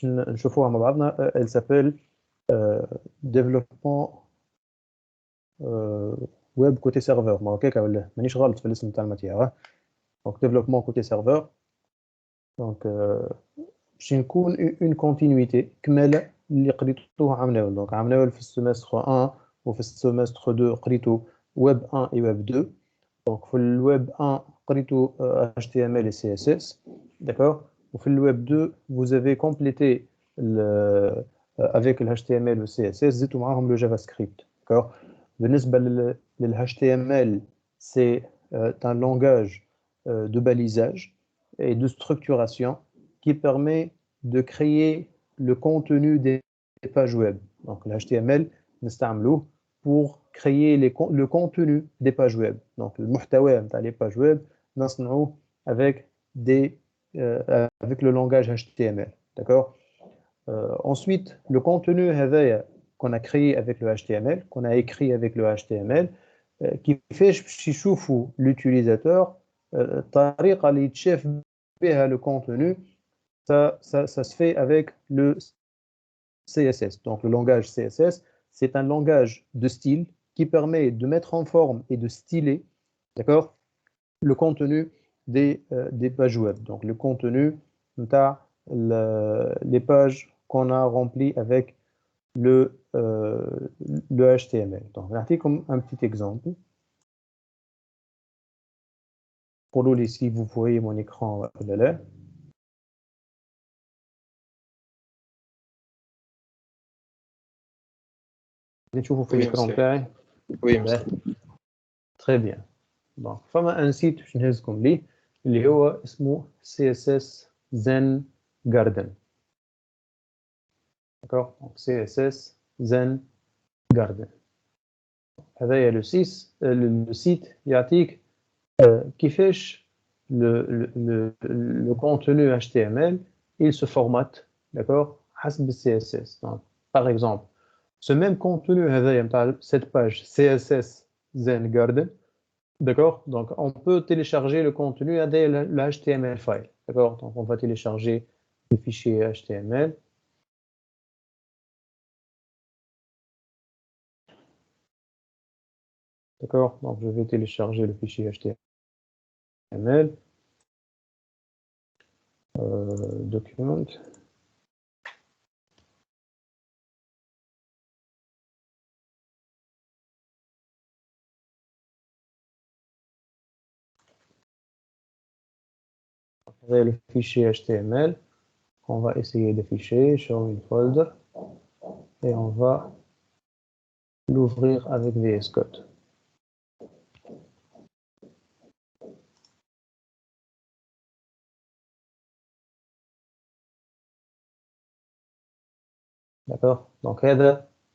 نشوفوها مع بعضنا. Elle s'appelle développement web côté serveur. ما هكاك ولا مانيش غلط في الاسم تاع الماتير. Donc développement côté serveur. Donc باش نكون une continuité كمالة اللي قريتوها عام ناول. Donc عام ناول في السيمستر 1 وفي السيمستر 2 قريتو web 1 et web 2. Donc في الويب 1 قريتو HTML et CSS. D'accord. وفي الويب 2 vous avez complété avec le HTML et le CSS زدتوا معاهم le JavaScript. D'accord. بالنسبة لل HTML c'est un langage de balisage et de structuration qui permet de créer le contenu des pages web. Donc le HTML نستعملوه pour créer le contenu des pages web. Donc le محتوى نتاع les pages web نصنعوه avec avec le langage HTML. D'accord. Ensuite le contenu هذايا qu'on a créé avec le HTML, qu'on a écrit avec le HTML, كيفاش باش يشوفوا l'utilisateur الطريقة اللي يتشاف بها le contenu. Ça se fait avec le CSS. Donc le langage CSS, c'est un langage de style qui permet de mettre en forme et de styler, d'accord, le contenu des pages web. Donc le contenu les pages qu'on a remplies avec le HTML. Donc comme un petit exemple. Pour nous, ici, vous voyez mon écran là. نشوفوا في l'écran تاعي. Oui, monsieur. Très bien. Donc فما un site باش نهزكم ليه اللي هو اسمه CSS Zen Garden. D'accord. Donc CSS Zen Garden. هذايا le site يعطيك كيفاش le contenu HTML il se formate, d'accord, حسب CSS. Donc par exemple ce même contenu هذايا نتاع cette page CSS Zen Garden, d'accord, donc on peut télécharger le contenu à le HTML file, d'accord. Donc on va télécharger le fichier HTML. D'accord, donc je vais télécharger le fichier HTML. Document. Le fichier HTML, on va essayer d'afficher, show in folder, et on va l'ouvrir avec VS Code. D'accord, donc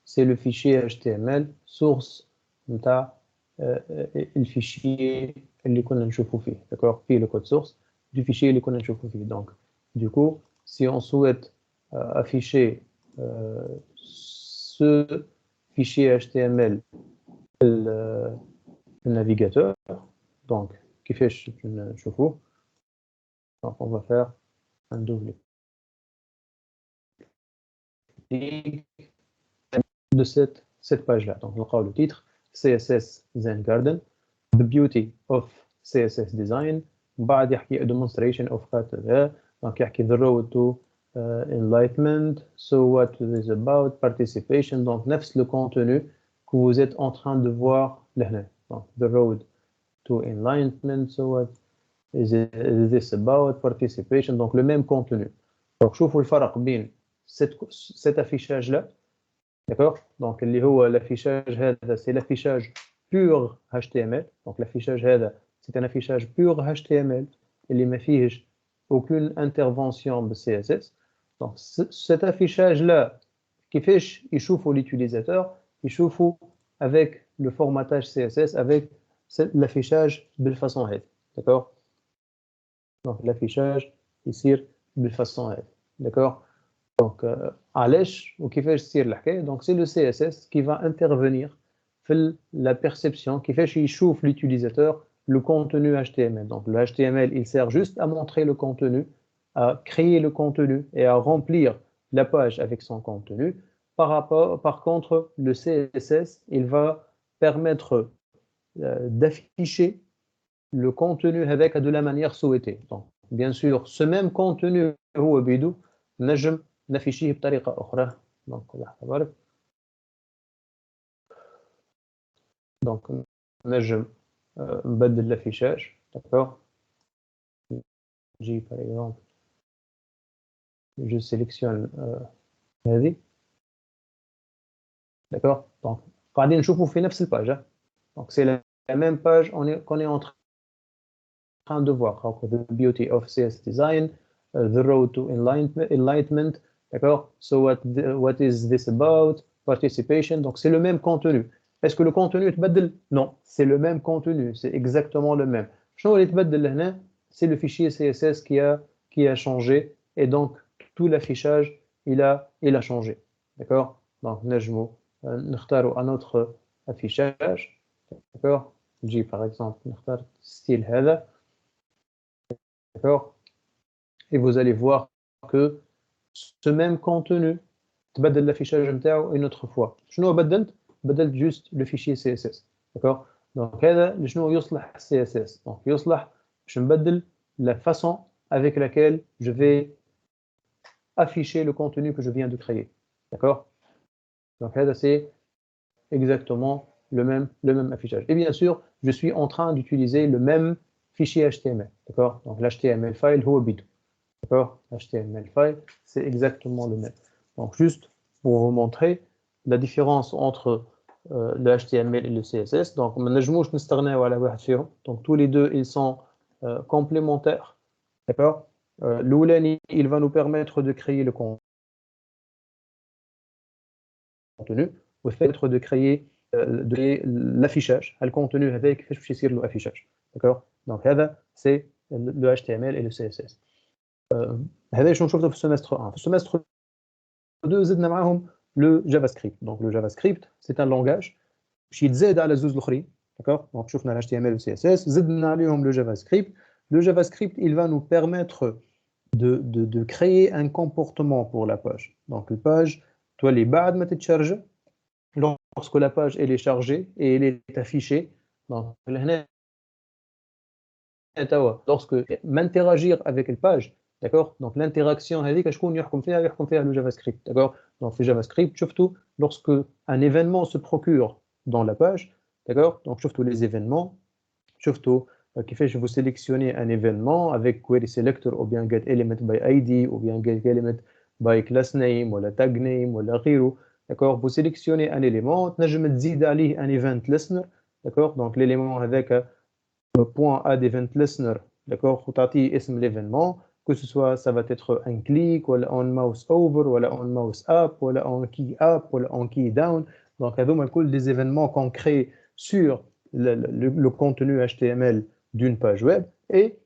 c'est le fichier HTML source le fichier اللي كنا نشوفه فيه. D'accord, puis le code source du fichier اللي كنا نشوفه فيه. Donc du coup si on souhaite afficher ce fichier HTML le navigateur, donc كيفاش نشوفوه. Donc on va faire un double clic de cette page là. Donc on aura le titre CSS Zen Garden, the beauty of CSS design. بعد يحكي a demonstration of كذا. Donc يحكي the road to enlightenment, so what it is about, participation. Donc نفس le contenu que vous êtes en train de voir là. Donc the road to enlightenment, so what is this about, participation. Donc le même contenu. Donc شوفوا الفرق بين cet affichage là. D'accord. Donc اللي هو l'affichage هذا c'est l'affichage pur HTML. Donc l'affichage هذا c'est un affichage pur HTML اللي ما فيهش aucune intervention de CSS. Donc cet affichage là كيفاش يشوفوا l'utilisateur يشوفوا avec le formatage CSS avec l'affichage بالfaçon هذه. D'accord. Donc l'affichage يصير بالfaçon هذه. D'accord. Donc علاش وكيفاش تصير الحكايه. Donc c'est le CSS qui va intervenir في la perception كيفاش يشوف l'utilisateur le contenu HTML. Donc le HTML il sert juste à montrer le contenu à créer le contenu et à remplir la page avec son contenu. Par contre, le CSS, il va permettre d'afficher le contenu avec de la manière souhaitée. Donc, bien sûr, ce même contenu هو بيدو نجم نفيشيه بطريقة أخرى. Donc, نجم نبدل l'affichage, d'accord. Par exemple, je sélectionne هذه, d'accord. Donc, قاعدين نشوفوا في نفس الباج. Donc, c'est la même page qu'on est en train de voir. The beauty of CS design, the road to enlightenment, d'accord. So what is this about? Participation. Donc, c'est le même contenu. Est-ce que le contenu est تبدل? Non, c'est le même contenu, c'est exactement le même. شنو اللي تبدل هنا? C'est le fichier CSS qui a changé et donc tout l'affichage il a changé. D'accord. Donc, نجمو نختاروا un autre affichage. D'accord. نجي par exemple نختار style هذا. D'accord. Et vous allez voir que ce même contenu تبدل l'affichage نتاعو une autre fois. شنو بدلت؟ بدلت juste le fichier CSS. D'accord. Donc هذا لشنو يصلح CSS. Donc يصلح باش نبدل la façon avec laquelle je vais afficher le contenu que je viens de créer. D'accord. Donc هذا c'est exactement le même affichage. Et bien sûr, je suis en train d'utiliser le même fichier HTML. D'accord. Donc l'HTML file هو بيدو. D'accord. HTML file, c'est exactement le même. Donc juste pour vous montrer la différence entre le HTML et le CSS. Donc donc tous les deux ils sont complémentaires. D'accord. L'oulani, il va nous permettre de créer le contenu ou permettre de créer l'affichage. Le contenu avec l'affichage. D'accord. Donc c'est le HTML et le CSS. هذا شنو نشوفه في السمستر 1. في السمستر 2 زدنا معاهم le JavaScript. Donc le JavaScript c'est un langage باش يتزاد على زوز الاخرين. D'accord. Donc شفنا le HTML et le CSS, زدنا عليهم le JavaScript. Le JavaScript il va nous permettre de créer un comportement pour la page. Donc la page toi les بعد ما تتشارج lorsque la page elle est chargée et elle est affichée. Donc هنا lorsque m'interagir avec une page, d'accord. Donc l'interaction هذيك شكون يحكم فيها le JavaScript, d'accord. Donc le JavaScript surtout lorsque un événement se procure dans la page, d'accord. Donc surtout les événements, surtout كيفاش vous sélectionnez un événement avec query selector ou bien get element by ID ou bien get element by class name ou la tag name ou la غيره, d'accord. Vous sélectionnez un élément تنجم تزيد عليه un event listener, d'accord. Donc l'élément avec point add event listener, d'accord. وتعطيه اسم l'événement, que ce soit ça va être un click ou un mouse over ou un mouse up ou un key up ou un key down. Donc هذوما الكل des événements qu'on crée sur le contenu HTML d'une page web et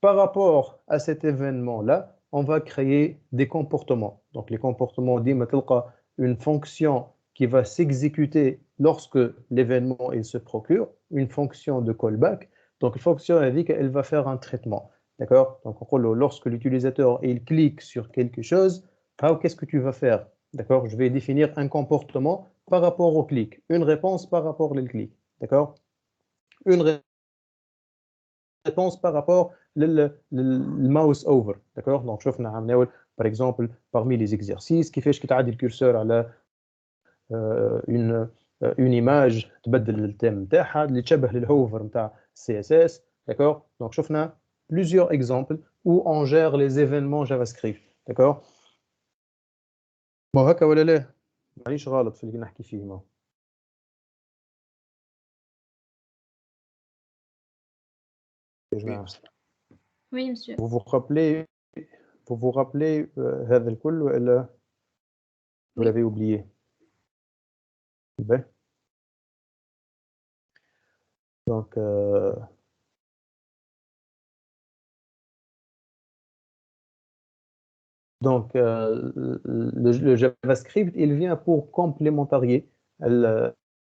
par rapport à cet événement là on va créer des comportements. Donc les comportements ديما تلقى une fonction qui va s'exécuter lorsque l'événement il se procure, une fonction de callback. Donc la fonction elle va faire un traitement. D'accord. Donc lorsque l'utilisateur il clique sur quelque chose, qu'est-ce que tu vas faire? D'accord. Je vais définir un comportement par rapport au clic, une réponse par rapport au clic. D'accord. Une réponse par rapport au mouse over. D'accord. Donc شفنا عملنا par exemple parmi les exercices كيفاش كتعدي الكورسور على une image تبدل الثيم نتاعها اللي تشبه للهوفر نتاع CSS. D'accord. Donc شفنا plusieurs exemples où on gère les événements JavaScript. D'accord. هكا ولا لا؟ مانيش غلط في اللي نحكي فيه ما. Oui, monsieur. Vous vous rappelez هذا الكل ولا vous l'avez oublié? Donc le JavaScript, il vient pour complémentarier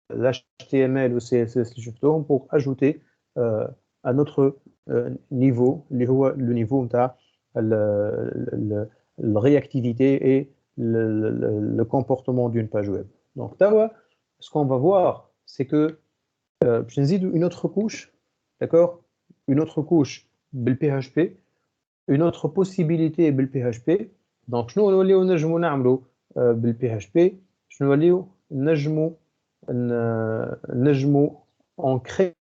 l'HTML ou CSS pour ajouter un autre niveau, le niveau la réactivité et le comportement d'une page web. Donc, ce qu'on va voir, c'est que je nzid une autre couche, d'accord? Une autre couche bil PHP, une autre possibilité bil PHP. Donc, شنو نوليو نجمو نعملو bil PHP؟ شنو نوليو نجمو on crée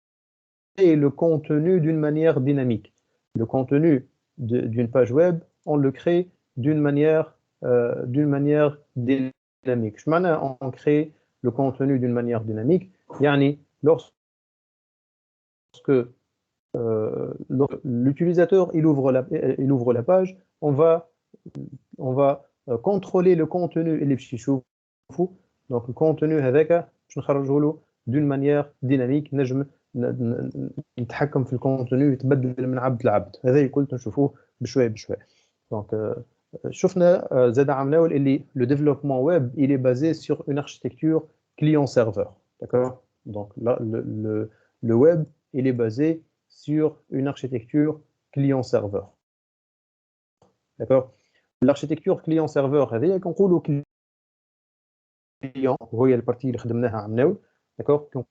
le contenu d'une manière dynamique. Le contenu d'une page web, on le crée d'une manière dynamique. Je m'en on crée le contenu d'une manière dynamique. Yani, lorsque l'utilisateur il ouvre la page, on va contrôler le contenu اللي باش يشوفه. Donc le contenu هذاك باش نخرجه له d'une manière dynamique. نجم نتحكم في الكونتوني يتبدل من عبد لعبد. هذا الكل نشوفوه بشويه بشويه. Donc شفنا زاد عملناه اللي le développement web il est basé sur une architecture client-serveur. D'accord? Donc là le web il est basé sur une architecture client-serveur. D'accord? L'architecture client-serveur هذه كنقولوا client وهي البارتي اللي خدمناها عملناو. D'accord?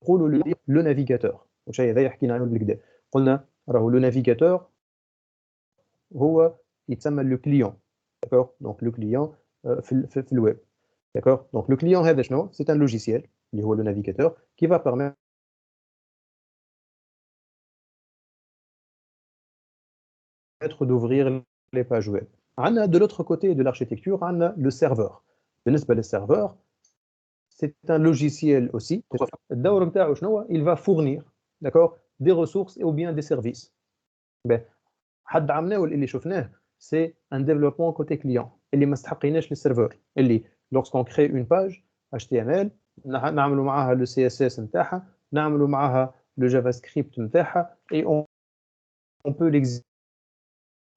نقولوا le navigateur. واش هذا حكينا عنه بالكدا. قلنا راهو le navigateur هو يتسمى le client. D'accord? Donc le client في الويب. D'accord? Donc le client هذا شنو؟ C'est un logiciel اللي هو le navigateur qui va permettre d'ouvrir les pages web. De l'autre côté de l'architecture, on a le serveur. Le serveur, c'est un logiciel aussi. Il va fournir, d'accord, des ressources ou bien des services. C'est un développement côté client. Les serveurs. Lorsqu'on crée une page HTML, نعملوا معها le CSS نتاعها, نعملوا معها le JavaScript نتاعها, et on peut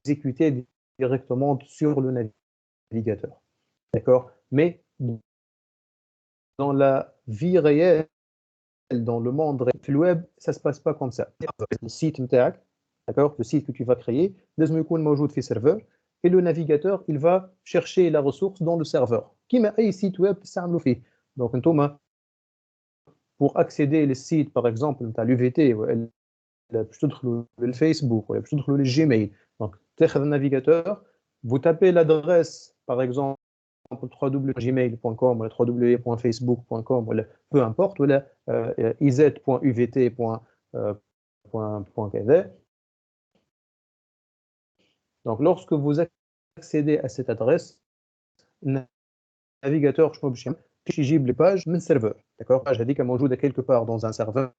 exécuter directement sur le navigateur. D'accord? Mais dans la vie réelle, dans le monde réel, le web, ça ne se passe pas comme ça. Le site, d'accord? Le site que tu vas créer, le serveur, et le navigateur, il va chercher la ressource dans le serveur. Qui m'a un site web, ça me le fait. Donc, pour accéder au site, par exemple, tu as l'UVT, le Facebook, le Gmail. Donc, le navigateur, vous tapez l'adresse, par exemple, www.gmail.com ou www.facebook.com, ou peu importe, ou iz.uvt.kv. Donc, lorsque vous accédez à cette adresse, le navigateur, je peux les pages من serveur. D'accord? Page هذيك موجودة quelque part dans un serveur.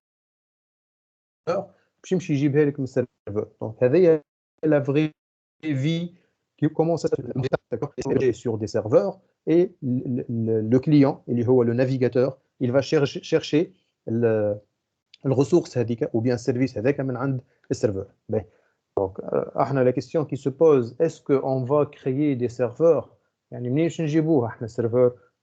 باش يمشي يجيبها لك من serveur. Donc, هذه la vraie vie qui commence à se sur des serveurs, et le client, le navigateur, il va chercher le ressource ou bien service avec le serveur. Donc, la question qui se pose, est-ce qu'on va créer des serveurs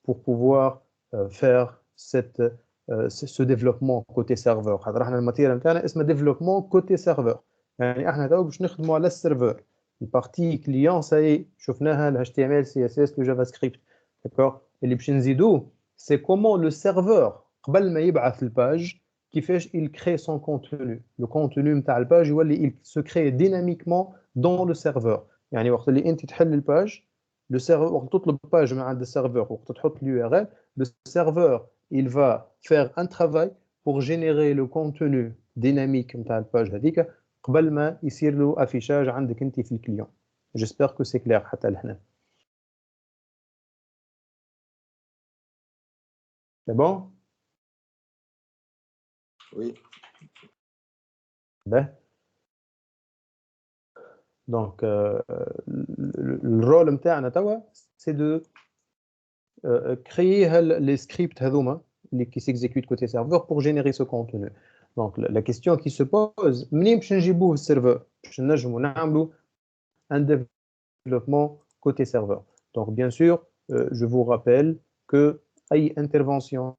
pour pouvoir faire ce développement côté serveur? Le développement côté serveur. باش نخدموا على السيرفر. البارتي كليون ساي شفناها ال HTML CSS le JavaScript. D'accord? اللي باش نزيدوه c'est comment le serveur قبل ما يبعث الباج كيفاش il crée son contenu. Le contenu نتاع الباج يولي il se crée dynamiquement dans le serveur. يعني وقت اللي انت تحل الباج le serveur وقت تطلب باج من عند السيرفر وقت تحط l'URL, le serveur il va faire un travail pour générer le contenu dynamique نتاع الباج هذيك قبل ما يصير له افيشاج عندك انت في الكليون. J'espère que c'est clair حتى لهنا. C'est bon? Oui. Ben. Donc le rôle نتاعنا توا c'est de créer les scripts هذوما qui s'exécutent côté serveur pour générer ce contenu. Donc la question qui se pose, منين باش نجيبوه السيرفر؟ باش نجمو نعملو un développement côté serveur. Donc, bien sûr, je vous rappelle que أي intervention,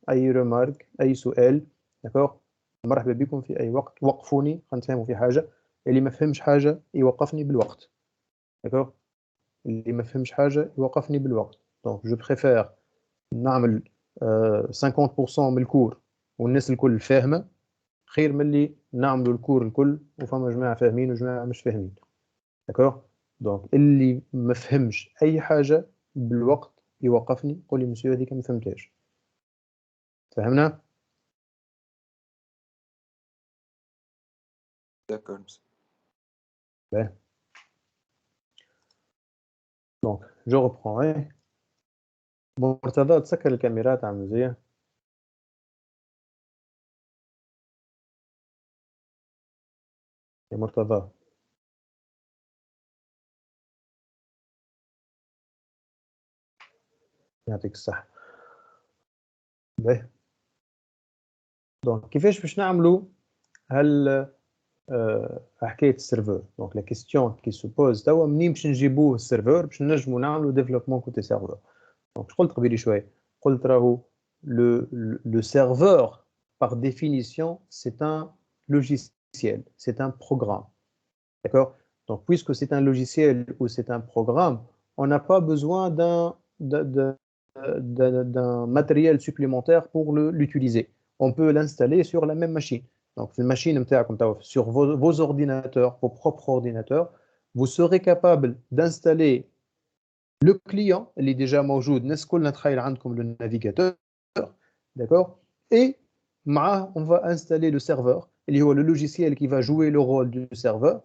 أي remarque, أي سؤال, d'accord, مرحبا بكم في اي وقت، وقفوني غنتفاهموا في حاجه، اللي ما فهمش حاجه يوقفني بالوقت. داكوغ، اللي ما فهمش حاجه يوقفني بالوقت. دونك جو بريفير نعمل 50% من الكور والناس الكل فاهمه، خير من اللي نعملوا الكور الكل وفما جماعه فاهمين وجماعه مش فاهمين. داكوغ، دونك اللي ما فهمش اي حاجه بالوقت يوقفني يقول لي مسيو هذيك ما فهمتهاش. فهمنا؟ D'accord. باهي. دونك جو reprends. مرتضى تسكر الكاميرا تاع مزيان. يا مرتضى يعطيك الصحة. باهي. دونك كيفاش باش نعملوا هل حكاية السيرفور؟ دونك لا كيستيون كي سوبوز توا منين باش نجيبوه السيرفور باش نجموا نعملوا ديفلوبمون كوتي سيرفور. دونك قلت قبيلي شوية، قلت راهو le serveur par définition c'est un logiciel, c'est un programme. D'accord? Donc puisque c'est un logiciel ou c'est un programme, on n'a pas besoin d'un matériel supplémentaire pour l'utiliser. On peut l'installer sur la même machine. Donc, une machine sur vos ordinateurs, vos propres ordinateurs, vous serez capable d'installer le client, il est déjà موجود, comme le navigateur, d'accord? Et on va installer le serveur, il y a le logiciel qui va jouer le rôle du serveur,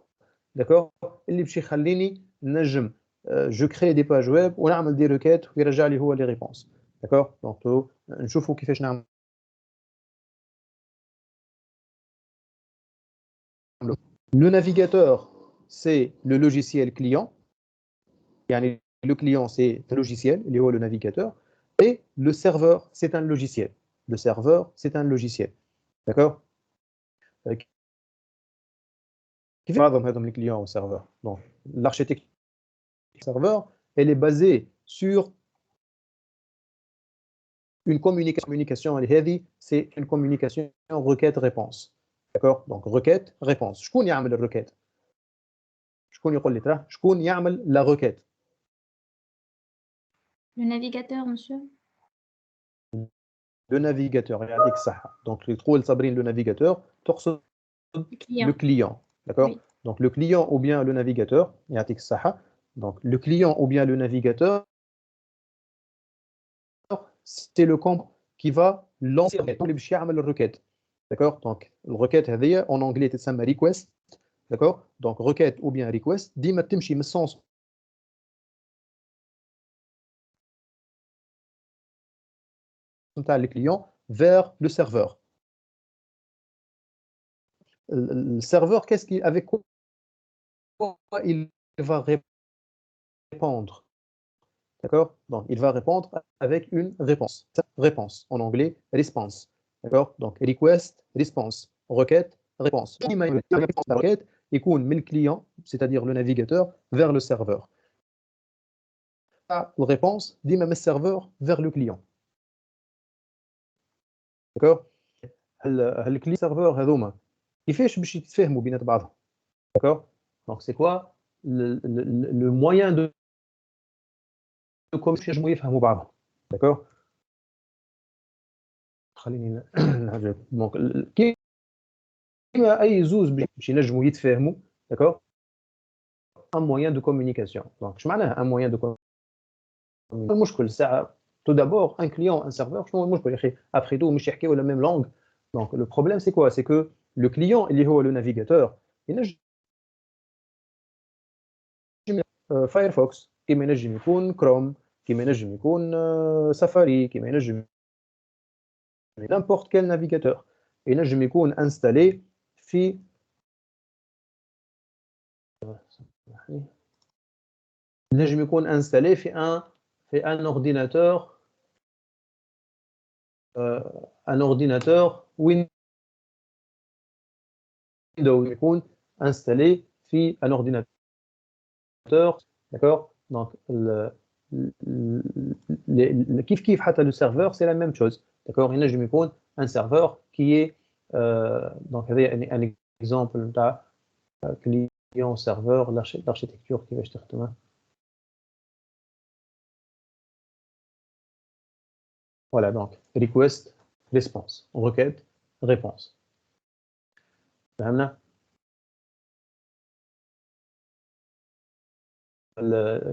d'accord? اللي باش يخليني نجم je crée des pages web ونعمل des requêtes ويرجع لي هو les réponses. D'accord? Donc نشوفوا كيفاش نعمل. Le navigateur, c'est le logiciel client. يعني le client, c'est un logiciel, il y a le navigateur. Et le serveur, c'est un logiciel. Le serveur, c'est un logiciel. D'accord? كيف نعظم هذم les clients au serveur? Donc l'architecture serveur, elle est basée sur une communication. C'est une communication requête-réponse. D'accord? Donc requête-réponse. شكون يعمل الريكيت؟ شكون يقول لي ترى شكون يعمل la requête? Le navigateur, monsieur. Le navigateur, يعطيك الصحة. Donc تقول صابرين le navigateur تقصد le client. D'accord? Oui. Donc le client ou bien le navigateur, يعطيك الصحة. Donc le client ou bien le navigateur, c'est le camp qui va lancer le requête. D'accord? Donc le requête en anglais تسمى request. D'accord? Donc requête ou bien request ديما تمشي من السنس نتاع le client vers le serveur. Le serveur, avec quoi il va répondre? D'accord? Donc, il va répondre avec une réponse. Réponse, en anglais, response. D'accord? Donc, request, response. Requête, réponse. La requête, il coule le client, c'est-à-dire le navigateur, vers le serveur. La réponse, dit même le serveur vers le client. D'accord? Le client serveur, هذوما كيفاش باش يتفاهموا بين بعضهم؟ D'accord? Donc, c'est quoi le moyen de communication يفهموا بعضهم. D'accord? خليني نعجب. Donc, كيما أي زوز باش ينجموا يتفاهموا. D'accord? Un moyen de communication. Donc, اش معناها un moyen de communication؟ المشكل ساعة tout d'abord un client un serveur شنو المشكل يا أخي؟ Après tout مش يحكيوا la même langue. Donc, le problème c'est quoi? C'est que le client اللي هو le navigateur ينجم فايرفوكس كيما ينجم يكون كروم كيما ينجم يكون سفاري كيما ينجم n'importe quel navigateur ينجم يكون انستالي في ينجم يكون انستالي في un ordinateur un ordinateur Windows يكون انستالي في un ordinateur. D'accord? Donc كيف حتى le serveur c'est la même chose. D'accord? ينجم يكون un serveur qui est دونك هذا ان اكزامبل نتاع كليون سيرفور الاركيتكتور كيفاش تخدمها. Voilà, donc request, response, requête, réponse. فهمنا؟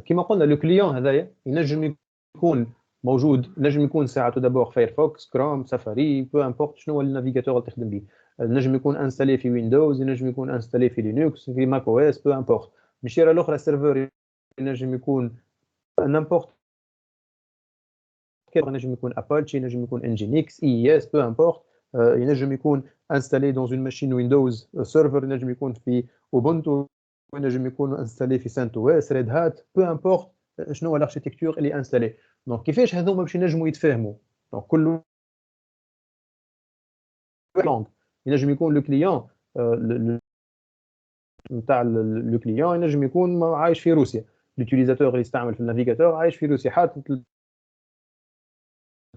كما قلنا لو كليون هذايا ينجم يكون موجود، ينجم يكون ساعته دابور فايرفوكس، كروم، سفاري، بو امبورت شنو هو النافيغاتور اللي تخدم به. ينجم يكون انستالي في ويندوز، ينجم يكون انستالي في لينكس، في ماك او اس، بو امبورت. مشيره الاخرى السيرفر ينجم يكون نامبورت، ينجم يكون اباتشي، ينجم يكون انجينيكس، اي اس، بو امبورت. ينجم يكون انستالي دون اون ماشين ويندوز سيرفر، ينجم يكون في اوبونتو، ينجم يكون انستالي في سانت او اس، ريد هات، بو امبورت شنو هو الاركتيكتور اللي انستالي. دونك كيفاش هذوما باش ينجموا يتفاهموا؟ دونك كل لونغ ينجم يكون لو كليون نتاع لو كليون ينجم يكون عايش في روسيا، لوتيليزاتور اللي يستعمل في النافيغاتور عايش في روسيا، حاطط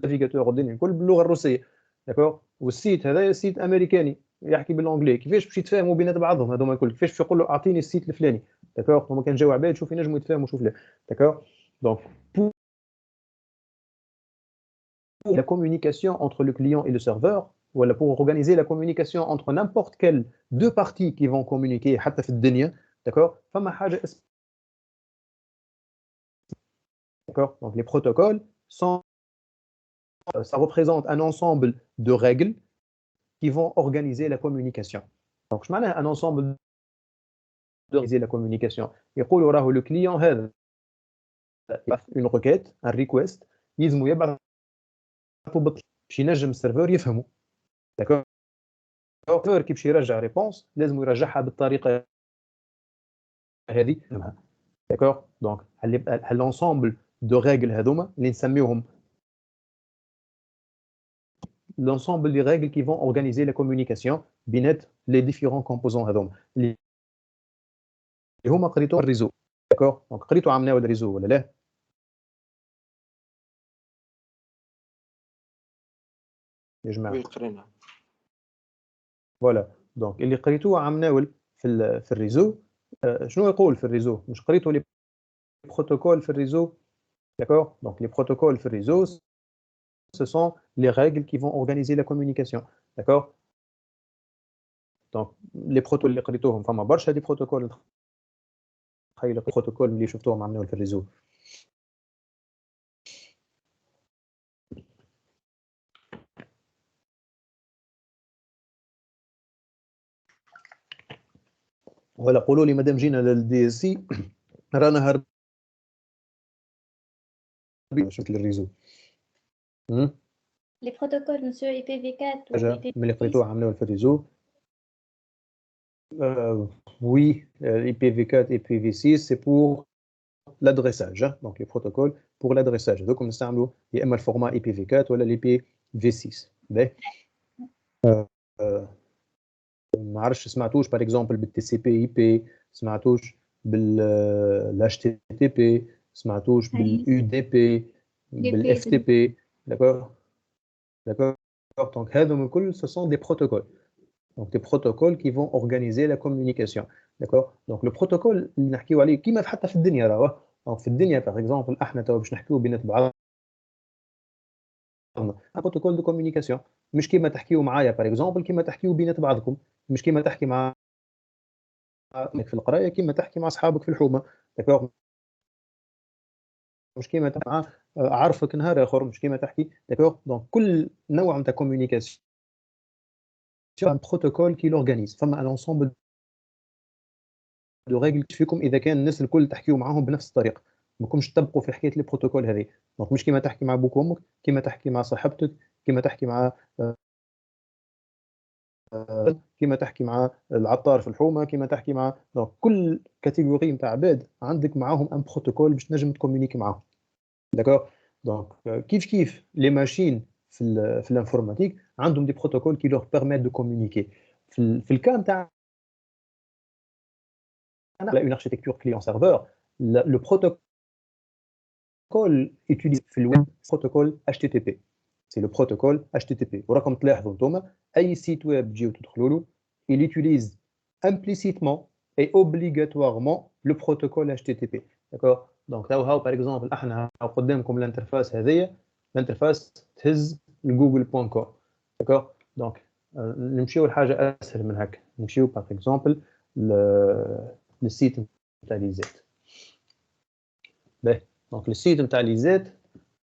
النافيغاتور والدنيا الكل باللغه الروسيه، داكور. والسيت هذا سيت امريكاني يحكي بالانجلي، كيفاش باش يتفاهموا بين بعضهم هذوما الكل؟ كيفاش باش يقول له اعطيني السيت الفلاني، داكور. هما كان جاو عباد شوف ينجموا يتفاهموا شوف لا، داكور. دونك pour la communication entre le client et le serveur, voilà, pour organiser la communication entre n'importe quelle deux parties qui vont communiquer حتى في الدنيا، d'accord. فما حاجه d'accord. Donc les protocoles sont ça représente un ensemble de règles qui vont organiser la communication. Donc je معناها un ensemble d'organiser la communication. يقولوا راهو le client هذا une requête, un request يلزموا يبعثوا باش ينجم السيرفر يفهموا، d'accord. السيرفر كي باش يرجع ريبونس لازم يرجعها بالطريقه هذه، d'accord. Donc l'ensemble de règles هذوما اللي نسميوهم l'ensemble des règles qui vont organiser la communication بين les différents composants هذوما اللي هما قريتوا الريزو، d'accord. Donc قريتوا عملناو الريزو ولا لا؟ يا جماعه قرينا. فوالا. دونك اللي قريتوه عمناول في الريزو، شنو يقول في الريزو؟ مش قريتوا لي بروتوكول في الريزو، d'accord. Donc les protocoles في الريزو ce sont les règles qui vont organiser la communication, d'accord. Donc les protocoles اللي قريتوهم فما برشا دي بروتوكول، تخيل البروتوكول اللي شفتوهم عمناول في الريزو. ولا قولوا لي مادام جينا للدي اس سي رانا هاربين شفت الريزو. Les protocoles, monsieur, IPv4 ou حاجه IPv6. من اللي قريتوه عملوه في الريزو. Oui, IPv4 et IPv6 c'est pour l'adressage, hein. Donc les protocoles pour l'adressage. Donc on نستعملوا يا اما الفورمات IPv4 ولا l'IPv6. ما عرفتش سمعتوش par exemple بالTCP IP، سمعتوش بالHTTP، سمعتوش بالUDP، بالFTP، d'accord. D'accord. Donc هذوما الكل ce sont des protocoles. Donc des protocoles qui vont organiser la communication, d'accord. Donc le protocole اللي نحكيو عليه كيما حتى في الدنيا راهو. Donc في الدنيا par exemple احنا تو باش نحكيو بينات بعضنا un protocole de communication، مش كيما تحكيو معايا par exemple كيما تحكيو بينات بعضكم، مش كيما تحكي مع في القرايه كيما تحكي مع اصحابك في الحومه، d'accord. مش كيما تحكي مع عارفك نهار اخر، مش كيما تحكي، d'accord. Donc كل نوع نتاع communication un protocole qui l'organise. فما un ensemble دو ريغل فيكم اذا كان الناس الكل تحكيوا معاهم بنفس الطريقه، ماكمش تطبقوا في حكايه لي بروتوكول هذه. دونك مش كيما تحكي مع بوك وامك، كيما تحكي مع صاحبتك، كيما تحكي مع كيما تحكي مع العطار في الحومه، كيما تحكي مع دونك كل كاتيجوري نتاع عباد عندك معاهم ان بروتوكول باش تنجم تكومونيكي معاهم، داكور. دونك كيف لي ماشين في الانفورماتيك عندهم دي بروتوكول كي لور بيرميت دو كومونيكي. في الكام تاع une architecture client-serveur, le protocole utilisé في الويب protocole HTTP. c'est le protocole HTTP. وراكم تلاحظوا انتم اي سيت ويب تجيو تدخلوا له il utilise implicitement et obligatoirement le protocole HTTP. D'accord. Donc là par exemple احنا قدامكم الانترفاس هذه الانترفاس تهز google.com. D'accord. Donc نمشيو لحاجه اسهل من هكا نمشيو par exemple للسيت نتاع ليزات. دونك السيت نتاع ليزات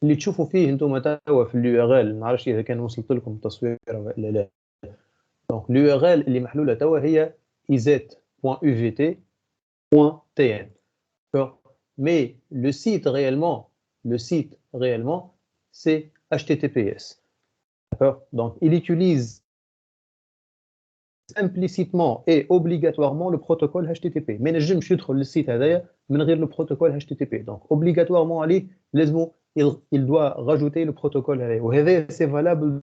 اللي تشوفوا فيه انتم توا في اليو ار ال، ما نعرفش اذا كان وصلت لكم التصوير ولا لا. دونك اليو ار ال اللي محلوله توا هي izet.uvt.tn. Mais le site réellement, c'est HTTPS. D'accord. Donc il utilise implicitement et obligatoirement le protocole HTTP. Mais je me suis trouvé le site هذايا من غير le protocole HTTP. Donc obligatoirement عليه لازمو il doit rajouter le protocole هذايا. وهذا c'est valable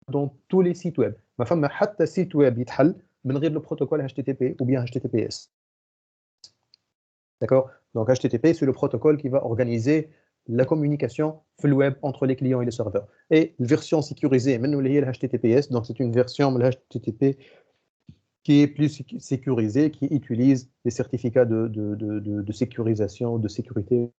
dans tous les sites web. ما فما حتى site web يتحل من غير le protocole HTTP ou bien HTTPS. D'accord. Donc HTTP c'est le protocole qui va organiser la communication في الوeb entre les clients et les serveurs. Et la version sécurisée منه اللي هي le HTTPS. Donc c'est une version de HTTP qui est plus sécurisé, qui utilise des certificats de sécurisation, de sécurité.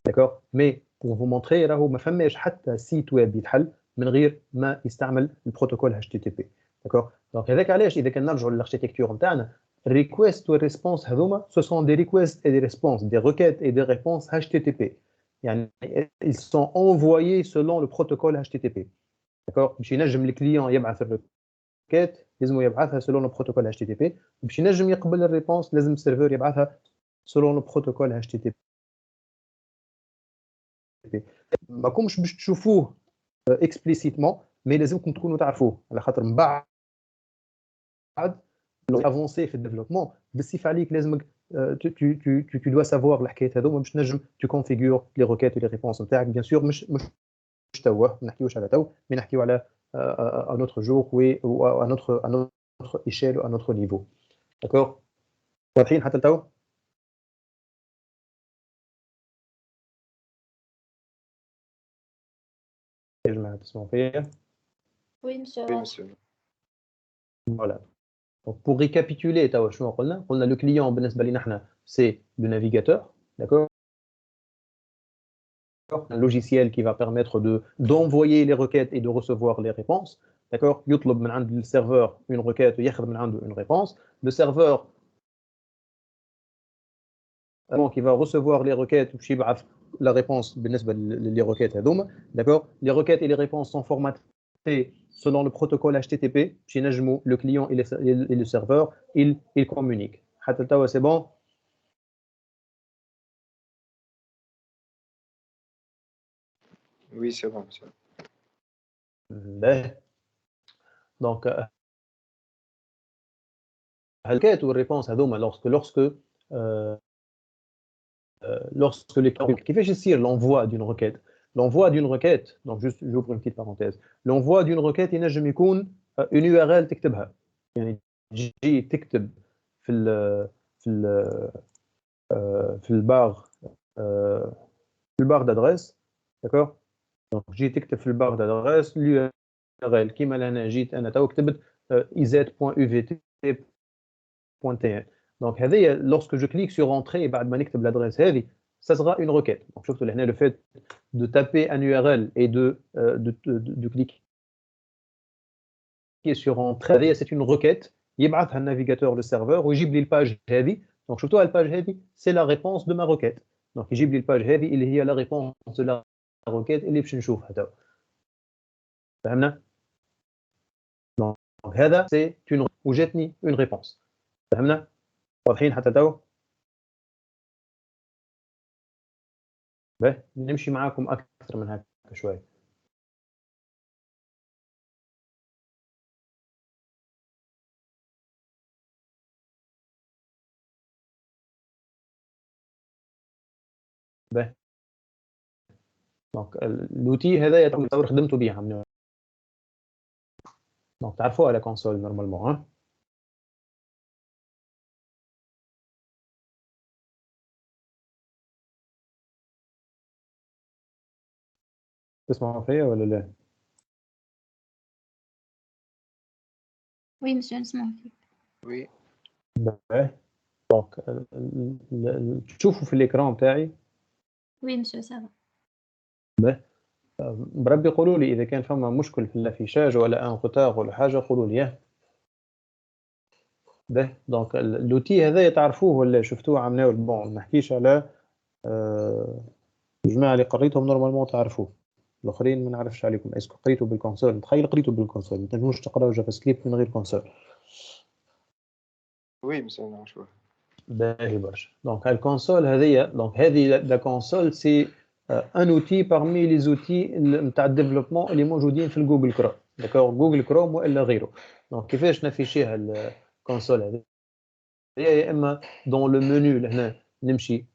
D'accord. Mais pour vous montrer, راهو ما فماش حتى سيت ويب يتحل من غير ما يستعمل البروتوكول HTTP. D'accord. Donc هذاك علاش إذا كان نرجعوا للاركتيكتور نتاعنا request و response هذوما ce sont des requests et des responses, des requêtes et des réponses HTTP. يعني ils sont envoyés selon le protocole HTTP. D'accord. باش ينجم الكليون يبعث الريكوست لازم يبعثها selon le protocole HTTP. باش ينجم يقبل الريبونس لازم السيرفر يبعثها selon le protocole HTTP. ما كومش باش تشوفوه explicitement mais لازمكم تكونوا تعرفوه على خاطر من بعد لو افونسي في الديفلوبمون بالصفه عليك لازمك tu dois savoir الحكايات هذوما باش تنجم tu configures les requêtes et les réponses نتاعك. bien sûr مش توا ما نحكيوش على تو mais نحكيو على un autre jour ou à notre échelle ou à notre niveau. D'accord. واضحين حتى تو؟ يا جماعه تسمعوا فيا؟ Oui, monsieur. Oui, monsieur. Voilà. Donc pour récapituler توا شنو قلنا le client بالنسبه لنا احنا c'est le navigateur. D'accord. Un logiciel qui va permettre d'envoyer les requêtes et de recevoir les réponses. D'accord. يطلب من عند le serveur une requête وياخذ من عنده une réponse. Le serveur qui va recevoir les requêtes باش يبعث la réponse بالنسبه les requêtes هذوما. D'accord. Les requêtes et les réponses sont formatées selon le protocole HTTP باش ينجموا le client et le serveur ils communiquent. حتى توا c'est bon. Oui, c'est bon, monsieur. Donc الريكوست والريبونس هذوما lorsque les كيفاش يصير l'envoi d'une requête. L'envoi d'une requête, donc juste j'ouvre une petite parenthèse. L'envoi d'une requête ينجم يكون une URL تكتبها. يعني تجي تكتب في ال في ال في البار في البار d'adresse. D'accord. Donc تجي تكتب في البار d'adresse l'URL كيما لهنا جيت انا تو كتبت izet.uvt.tn. Donc lorsque je clique sur entrée بعد ما نكتب l'adresse هذه ça sera une requête. Donc شفتوا لهنا le fait de taper un URL et de cliquer sur entrée c'est une requête يبعثها النافيغاتور للسيرفر ويجيب لي الباج هذه. Donc شفتوا الباج هذه c'est la réponse de ma requête. Donc يجيب لي الباج هذه اللي هي la réponse de la requête اللي باش نشوفها تو. فهمنا؟ Donc هذا c'est une وجاتني une réponse. فهمنا؟ واضحين حتى تو؟ نمشي معاكم اكثر من هكا شوي. دونك l'outil هذايا تصور خدمتوا بيه. دونك تعرفوها على كونسول نورمالمون. تسمعوا فيا ولا لا؟ Oui, monsieur, نسمع فيك. وي باهي. دونك تشوفوا في الاكران تاعي. Oui, monsieur, ça va. بربي قولوا لي اذا كان فما مشكل في الافيشاج ولا ان روتار ولا حاجه، قولوا لي ياه. باهي. دونك اللوتي هذايا تعرفوه ولا شفتوه عملناه؟ بون ما نحكيش على الجماعه اللي قريتهم نورمالمون تعرفوه، الاخرين ما نعرفش عليكم. اسكو قريتوا بالكونسول؟ نتخيل قريتوا بالكونسول، ما تنجموش تقراو جافا سكريبت من غير كونسول. وي مسيو نعرفوه. باهي برشا. دونك الكونسول هذيا، دونك هذه لا كونسول سي ان اوتي parmi لي زوتي نتاع الديفلوبمون اللي موجودين في الجوجل كروم، داكور، جوجل كروم والا غيره. دونك كيفاش نافيشيها الكونسول هذه؟ يا اما دون لو منيو لهنا نمشي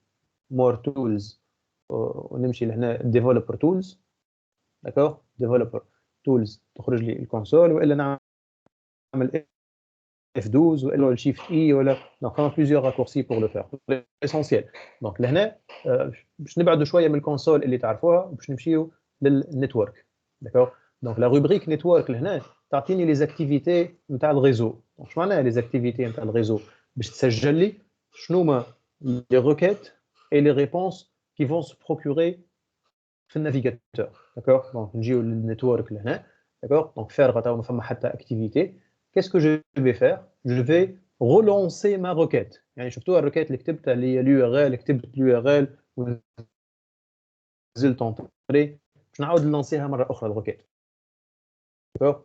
مور تولز ونمشي لهنا ديفلوبر تولز، داكور، ديفلوبر تولز تخرج لي الكونسول، والا نعمل F12 ou le Shift I ولا donc on a plusieurs raccourcis pour le faire. L'essentiel. Donc لهنا باش نبعدوا شويه من الكونسول اللي تعرفوها وباش نمشيو للنتورك، داكور. دونك لا روبريك نتورك لهنا تعطيني لي زاكتيفيتي نتاع الريزو. دونك شنو معناها لي زاكتيفيتي نتاع الريزو؟ باش تسجل لي شنو هما لي requêtes et les réponses qui vont se procurer في النافيغاتور، داكور. دونك نجيو للنتورك لهنا، داكور. دونك فارغه تو ما فما حتى اكتيفيتي. Qu'est-ce que je vais faire? Je vais relancer ma requête. يعني شفتوها الريكيت اللي كتبتها اللي هي l'URL، كتبت l'URL ونزلت انتري، باش نعاود نلانسيها مرة أخرى الريكيت. D'accord?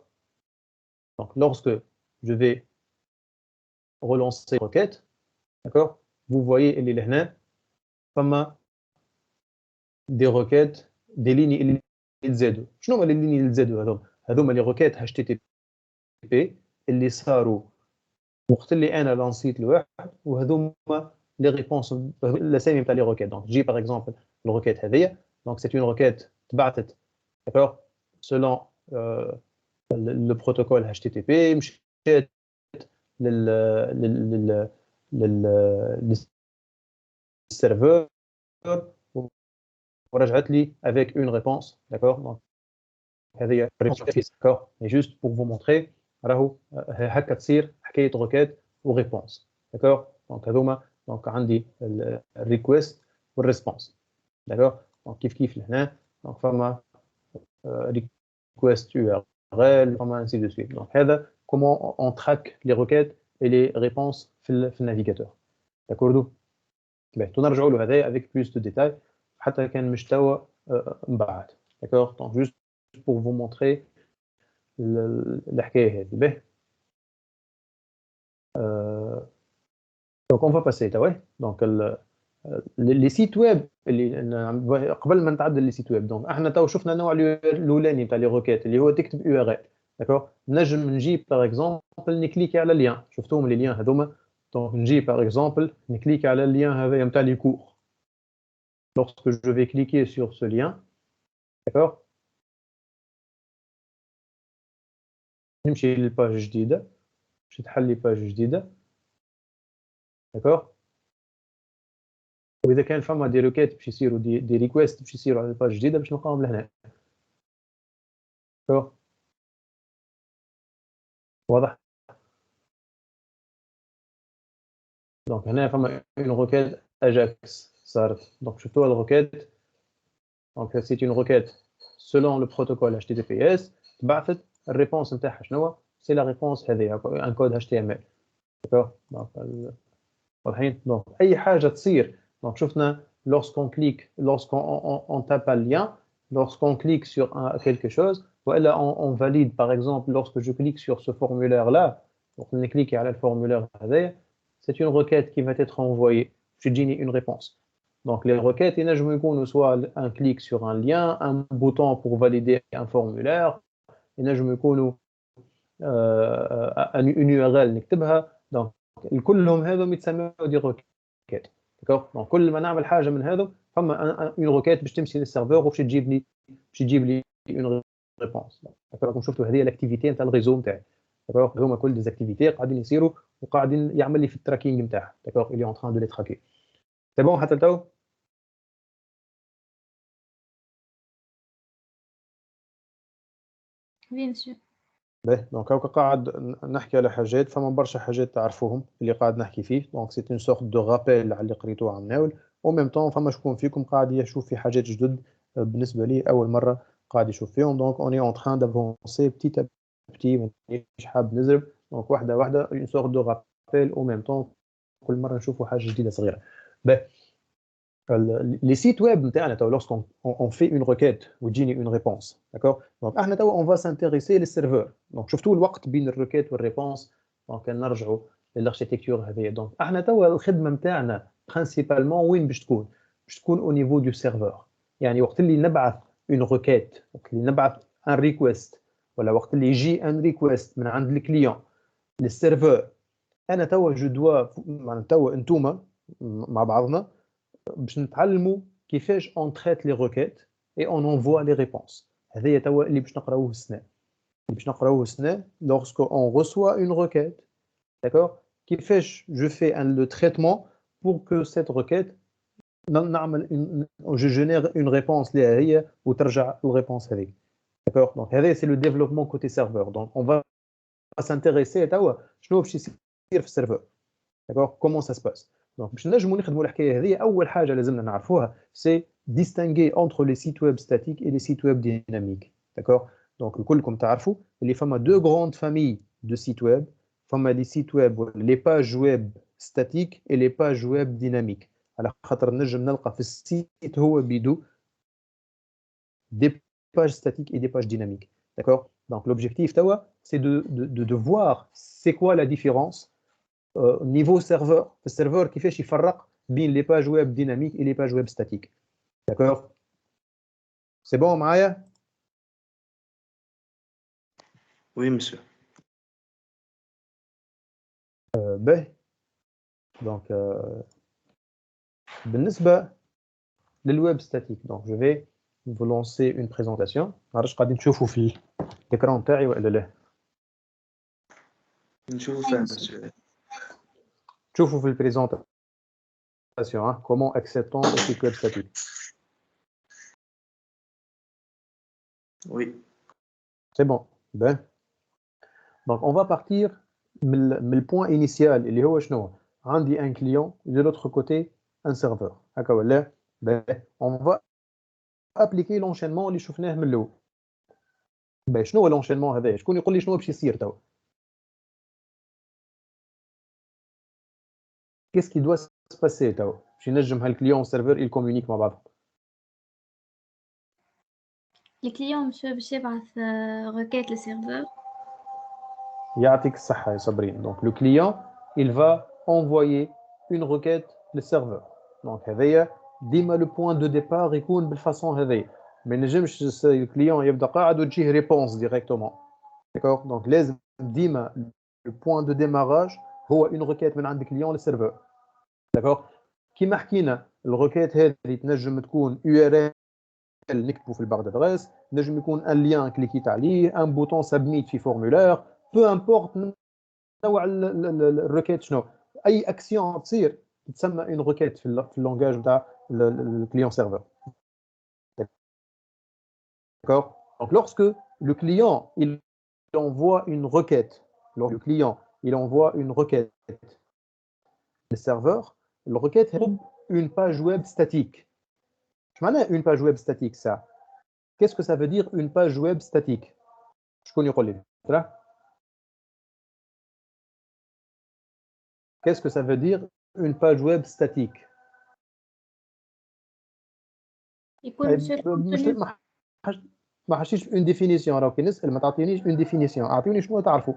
Donc lorsque je vais relancer la requête, d'accord? Vous voyez اللي لهنا فما des requêtes des lignes اللي تزادوا. شنو هما les lignes اللي تزادوا هذوما؟ هذوما les requêtes HTTP اللي صاروا وقت اللي انا لانسيت الواحد، وهذوما لي ريبونس الاسامي نتاع لي روكيت. دونك تجي باغ اكزومبل الروكيت هذيا، دونك سي اون روكيت تبعثت، داكور، سولون لو بروتوكول اتش تي تي بي، مشات لل لل لل للسيرفور ورجعت لي افيك اون ريبونس، داكور. دونك هذه ريبونس، داكور. اي جوست بور فو مونتري راهو هكا تصير حكايه روكيت وريبونس، داكور. دونك هذوما دونك عندي الريكويست والريسبونس، داكور. دونك كيف لهنا دونك فما ريكويست يو ار ال، فما انسي دو سويت. دونك هذا كومون اون تراك لي روكيت اي لي ريبونس في النافيغاتور، داكور. دو باهي نرجعوا له هذايا افيك بلوس دو ديتاي حتى كان مش توا من بعد، داكور. دونك جوست بور فو مونتري الحكايه هذه. باهي. دونك اون فا باسي توا. دونك لي سيت ويب اللي قبل ما نتعدل لي سيت ويب، دونك احنا تو شفنا النوع الاولاني تاع لي روكيت اللي هو تكتب يو ار ال، داكور. نجم نجيب باغ اكزومبل نكليكي على اللين، شفتوهم لي لين هذوما. دونك نجي باغ اكزومبل نكليكي على اللين هذايا نتاع لي كور. lorsque je vais cliquer sur ce lien, d'accord, نمشي للباج جديده باش تحل لي باج جديده، داكور. واذا كان فما دي روكيت باش يصيروا دي ريكويست باش يصيروا على الباج جديده باش نلقاهم لهنا، داكور. واضح؟ دونك هنا فما اون روكيت اجاكس صارت. دونك شفتوا الروكيت، دونك سي اون روكيت selon le protocole HTTPS تبعثت الريبونس نتاعها شنو؟ سي لا ريبونس هذه ان كود HTML، داكور. دونك واضحين؟ دونك اي حاجه تصير، دونك شفنا lorsqu'on clique, lorsqu'on tape un lien, lorsqu'on clique sur quelque chose, voilà, on valide par exemple lorsque je clique sur ce formulaire là, donc on clique sur le formulaire là, c'est une requête qui va être envoyée, je dis une réponse. Donc les requêtes, il y a soit un clic sur un lien, un bouton pour valider un formulaire, il y a une URL نكتبها. donc كلهم هذم يتسموا دي روكيت، داكور. دونك كل ما نعمل حاجه من هذم فما اون روكيت باش تمشي للسيرفور وباش تجيب لي اون ريبونس، داكور. راكم شفتوا هذه الاكتيفيتي نتاع الريزو نتاعي، داكور. هما كل ديزاكتيفيتي قاعدين يصيروا وقاعدين يعمل لي في التراكينغ نتاعها، داكور. اللي اون تران دو لي تراكي. سي بون حتى لتو؟ Oui, monsieur. باهي دونك هاكا قاعد نحكي على حاجات، فما برشا حاجات تعرفوهم اللي قاعد نحكي فيه. دونك سي اون سورت دو رابيل على اللي قريتوه عم ناول، او ميم طون فما شكون فيكم قاعد يشوف في حاجات جدد بالنسبه لي اول مره قاعد يشوف فيهم. دونك اوني اون تران دافونسي بتيت ا بتي، مانيش حاب نزرب. دونك واحده واحده اون سورت دو رابيل، او ميم طون كل مره نشوفوا حاجه جديده صغيره. باهي les sites web, lorsqu'on fait une requête ou une réponse, d'accord? Donc, on va s'intéresser les serveurs. Donc, je trouve le temps بين الrequête ou la réponse. Donc, نرجعوا l'architecture هذه. Donc, الخدمة نتاعنا principalement وين باش تكون؟ باش تكون au niveau du serveur. يعني وقت اللي نبعث une requête، وقت اللي نبعث un request، ولا وقت اللي يجي un request من عند الكليون للسيرفور، أنا توا جو دوا معناتها توا أنتوما مع بعضنا باش نتعلموا كيفاش on traite les requêtes et on envoie les réponses. هذايا توا اللي باش نقراوه السنة. اللي باش نقراوه السنة lorsque on reçoit une requête, d'accord? كيفاش je fais le traitement pour que cette requête نعمل je génère une réponse ليها هي وترجع الريبونس هذيك. D'accord? Donc هذا c'est le développement côté serveur. Donc on va s'intéresser توا شنو باش يصير في السيرفر. D'accord? Comment ça se passe? Donc, باش نجموا نخدموا الحكايه هذه، اول حاجه لازمنا نعرفوها سي distinguer entre les sites web statiques et les sites web dynamiques. D'accord? Donc كلكم تعرفوا اللي فما deux grandes familles de sites web. فما les sites web les pages web statiques et les pages web dynamiques. على خاطر نجم نلقى في السيت هو بيدو des pages statiques et des pages dynamiques. D'accord? Donc l'objectif توا c'est de voir c'est quoi la différence niveau serveur. Le serveur كيفاش يفرق بين les pages web dynamiques et les pages web statiques. D'accord? C'est bon معايا؟ Oui, monsieur. باهي. Donc بالنسبة للويب statique, donc je vais vous lancer une présentation. ما عرفتش قاعدين تشوفوا في الإكران تاعي ولا لا؟ نشوف فيها monsieur. تشوفوا في البريزونتاسيون comment acceptons le site web statique. Oui. C'est bon. Ben. Donc on va partir من البوان initial اللي هو شنو؟ عندي un client de l'autre côté un serveur. هكا ولا؟ Ben on va appliquer l'enchaînement اللي شفناه من الاول. Ben شنو هو l'enchaînement هذا؟ شكون يقول لي شنو باش يصير توا؟ Qu'est-ce qui doit se passer توا؟ باش ينجم هالكليون والسيرفر يكومونيك مع بعض. الكليون monsieur باش يبعث requête للسيرفور. يعطيك الصحة يا صابرين. Donc le client il va envoyer une requête للسيرفر. Donc هذايا ديما لو بوين دو ديبار يكون بالفاصون هذايا. ما ينجمش الكليون يبدا قاعد وتجيه ريبونس ديريكتومون. داكور؟ دونك لازم ديما لو بوين دو ديماراج هو اون ريكيت من عند الكليون للسيرفر. داكور؟ كيما حكينا الريكيت هذه تنجم تكون يو ار ال نكتبوا في البار دادريس، نجم يكون ان ليان كليكيت عليه، ان بوتون سبميت في فورمولير، بو امبورت نوع الريكيت شنو. اي اكسيون تصير تسمى اون ريكيت في اللونغاج نتاع الكليون سيرفر. D'accord? Donc, lorsque le client il envoie une requête, lorsque le client il envoie une requête, le serveur, la requête est une page web statique. Je m'en ai une page web statique, ça. Qu'est-ce que ça veut dire une page web statique? Je connais pas. Qu'est-ce que ça veut dire une page web statique? يكون monsieur ما حشيش اون ديفينيسيون. راهو كي نسال ما تعطينيش اون ديفينيسيون، اعطيني شنو تعرفوا.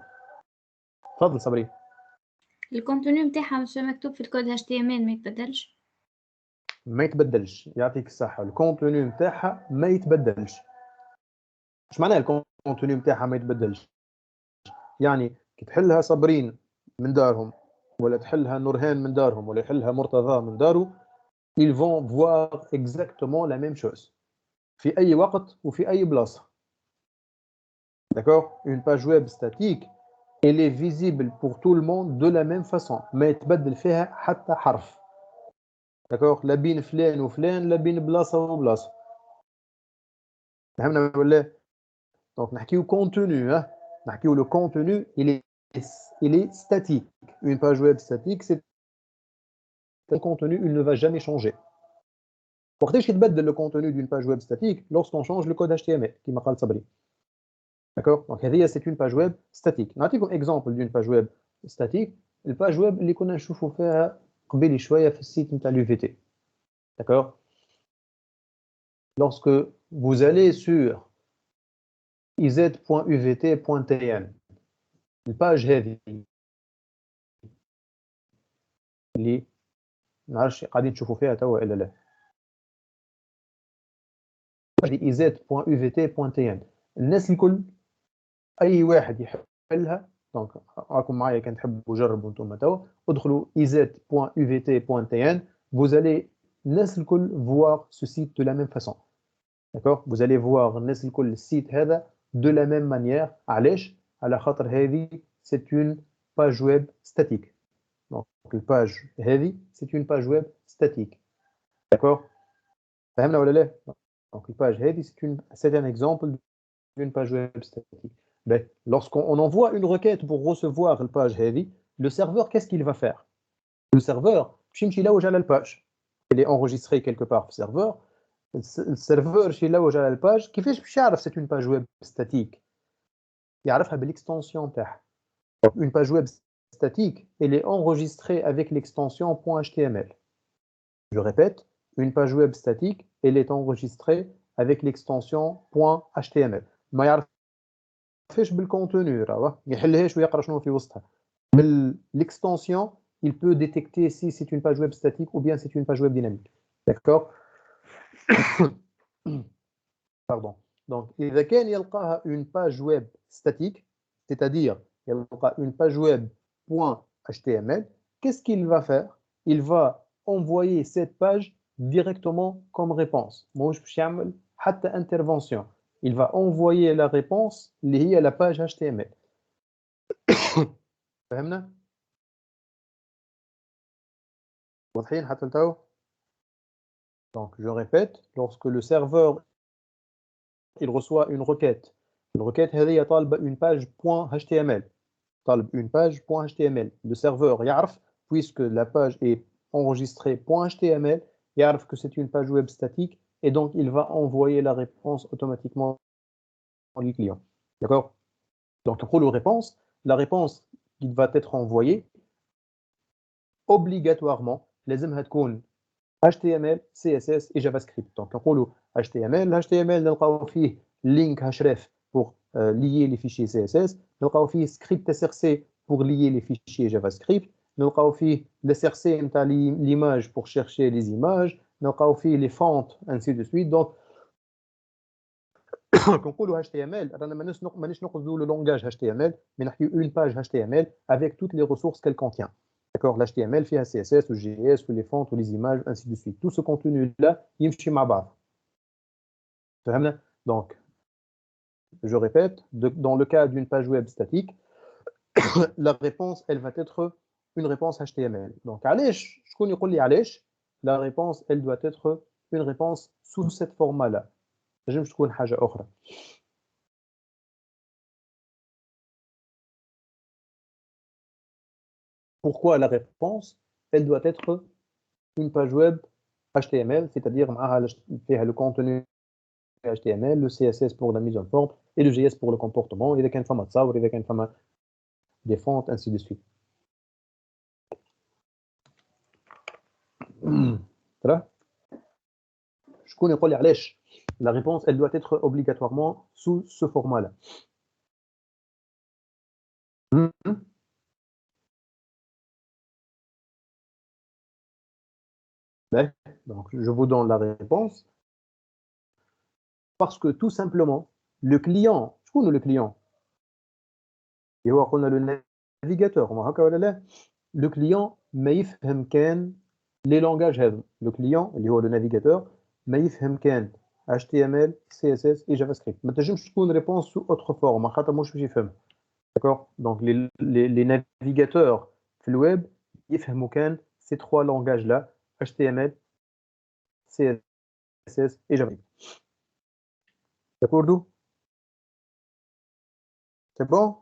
تفضل صبري. الكونتوني نتاعها monsieur مكتوب في الكود HTML ما يتبدلش. ما يتبدلش. يعطيك الصحه. الكونتوني نتاعها ما يتبدلش. اش معناها الكونتوني نتاعها ما يتبدلش؟ يعني كي تحلها صابرين من دارهم، ولا تحلها نورهان من دارهم، ولا يحلها مرتضى من داره، ils vont voir exactement la même chose في اي وقت وفي اي بلاصه. D'accord? Une page web statique elle est visible pour tout le monde de la même façon. ما يتبدل فيها حتى حرف. D'accord? لا بين فلان وفلان، لا بين بلاصه وبلاصه. فهمنا ولا؟ Donc, le contenu, hein. Le contenu, il est statique. Une page web statique, c'est un contenu, il ne va jamais changer. Pour le contenu d'une page web statique lorsqu'on change le code HTML, qui m'a dit Sabri. D'accord? Donc, c'est une page web statique. On a un exemple d'une page web statique. La page web, اللي كنا نشوفوا فيها قبل شوية في السite نتاع l'UVT. D'accord? Lorsque vous allez sur iz.uvt.tn, la page هذه اللي ما نعرفش قاعدين تشوفوا فيها توا إلا لا. iz.uvt.tn الناس الكل اي واحد يحلها. دونك راكم معايا كان تحبوا جربوا انتم توا ادخلوا iz.uvt.tn vous allez الناس الكل voir ce site de la même façon. D'accord? Vous allez voir الناس الكل السيت هذا de la même manière. علاش؟ على خاطر هذه c'est une page web statique. Donc الباج هذه c'est une page web statique. D'accord? فهمنا ولا لا؟ Donc الباج هذه c'est un exemple d'une page web statique. Ben, lorsqu'on envoie une requête pour recevoir la page heavy, le serveur, qu'est-ce qu'il va faire? Le serveur, la page. Il est enregistré quelque part au serveur. Le serveur, la page, qui fait c'est une page web statique. Il y a l'extension. Une page web statique, elle est enregistrée avec l'extension .html. Je répète, une page web statique, elle est enregistrée avec l'extension .html. فيش بالcontenu راه يحلهاش ويقرا شنو في وسطها. L'extension, il peut détecter si c'est une page web statique ou bien c'est une page web dynamique. D'accord? Pardon. Donc إذا كان يلقاها une page web statique, c'est-à-dire يلقى une page web .html, qu'est-ce qu'il va faire? Il va envoyer cette page directement comme réponse. ماهوش باش يعمل حتى intervention. Il va envoyer la réponse liée à la page HTML. فهمنا؟ واضحين حتى لتو؟ Donc je répète, lorsque le serveur il reçoit une requête هذه طالبة une page .html, طالب une page .html, le serveur يعرف puisque la page est enregistrée .html, يعرف que c'est une page web statique et donc il va envoyer la réponse automatiquement au client. D'accord? Donc pour la réponse qui va être envoyée obligatoirement لازمها تكون HTML, CSS et JavaScript. Donc نقولوا HTML نلقاو فيه link href pour lier les fichiers CSS, نلقاو فيه script SRC pour lier les fichiers JavaScript, نلقاو فيه l'SRC نتاع l'image pour chercher les images, نلقاو فيه les fonts ainsi de suite. Donc كنقولوا HTML رانا مانيش نقصدوا le langage HTML mais نحكيو une page HTML avec toutes les ressources qu'elle contient. D'accord, l'HTML fait un CSS, ou JS, ou les fonts, ou les images, ainsi de suite. Tout ce contenu-là, il يمشي مع بعض. Donc, je répète, dans le cas d'une page web statique, la réponse, elle va être une réponse HTML. Donc, علاش شكون يقول لي علاش la réponse, elle doit être une réponse sous cette format-là. تنجمش تكون حاجة أخرى. Pourquoi la réponse, elle doit être une page web HTML, c'est-à-dire le contenu HTML, le CSS pour la mise en forme et le JS pour le comportement, et avec un format de sabre, avec un format des fonts, ainsi de suite. Je connais pas les. La réponse, elle doit être obligatoirement sous ce format-là. Donc, je vous donne la réponse. Parce que tout simplement, le client, je connais le client. Et on a le navigateur. Le client, ما يفهم كان les langages هذو. Le client, اللي هو le navigateur, ما يفهم كان HTML, CSS et JavaScript. ما تنجمش تكون réponse sous autre forme. خاطر مش باش يفهم. D'accord? Donc les navigateurs في الويب يفهموا كان ces trois langages-là, HTML, CSS et JavaScript. D'accord? C'est bon?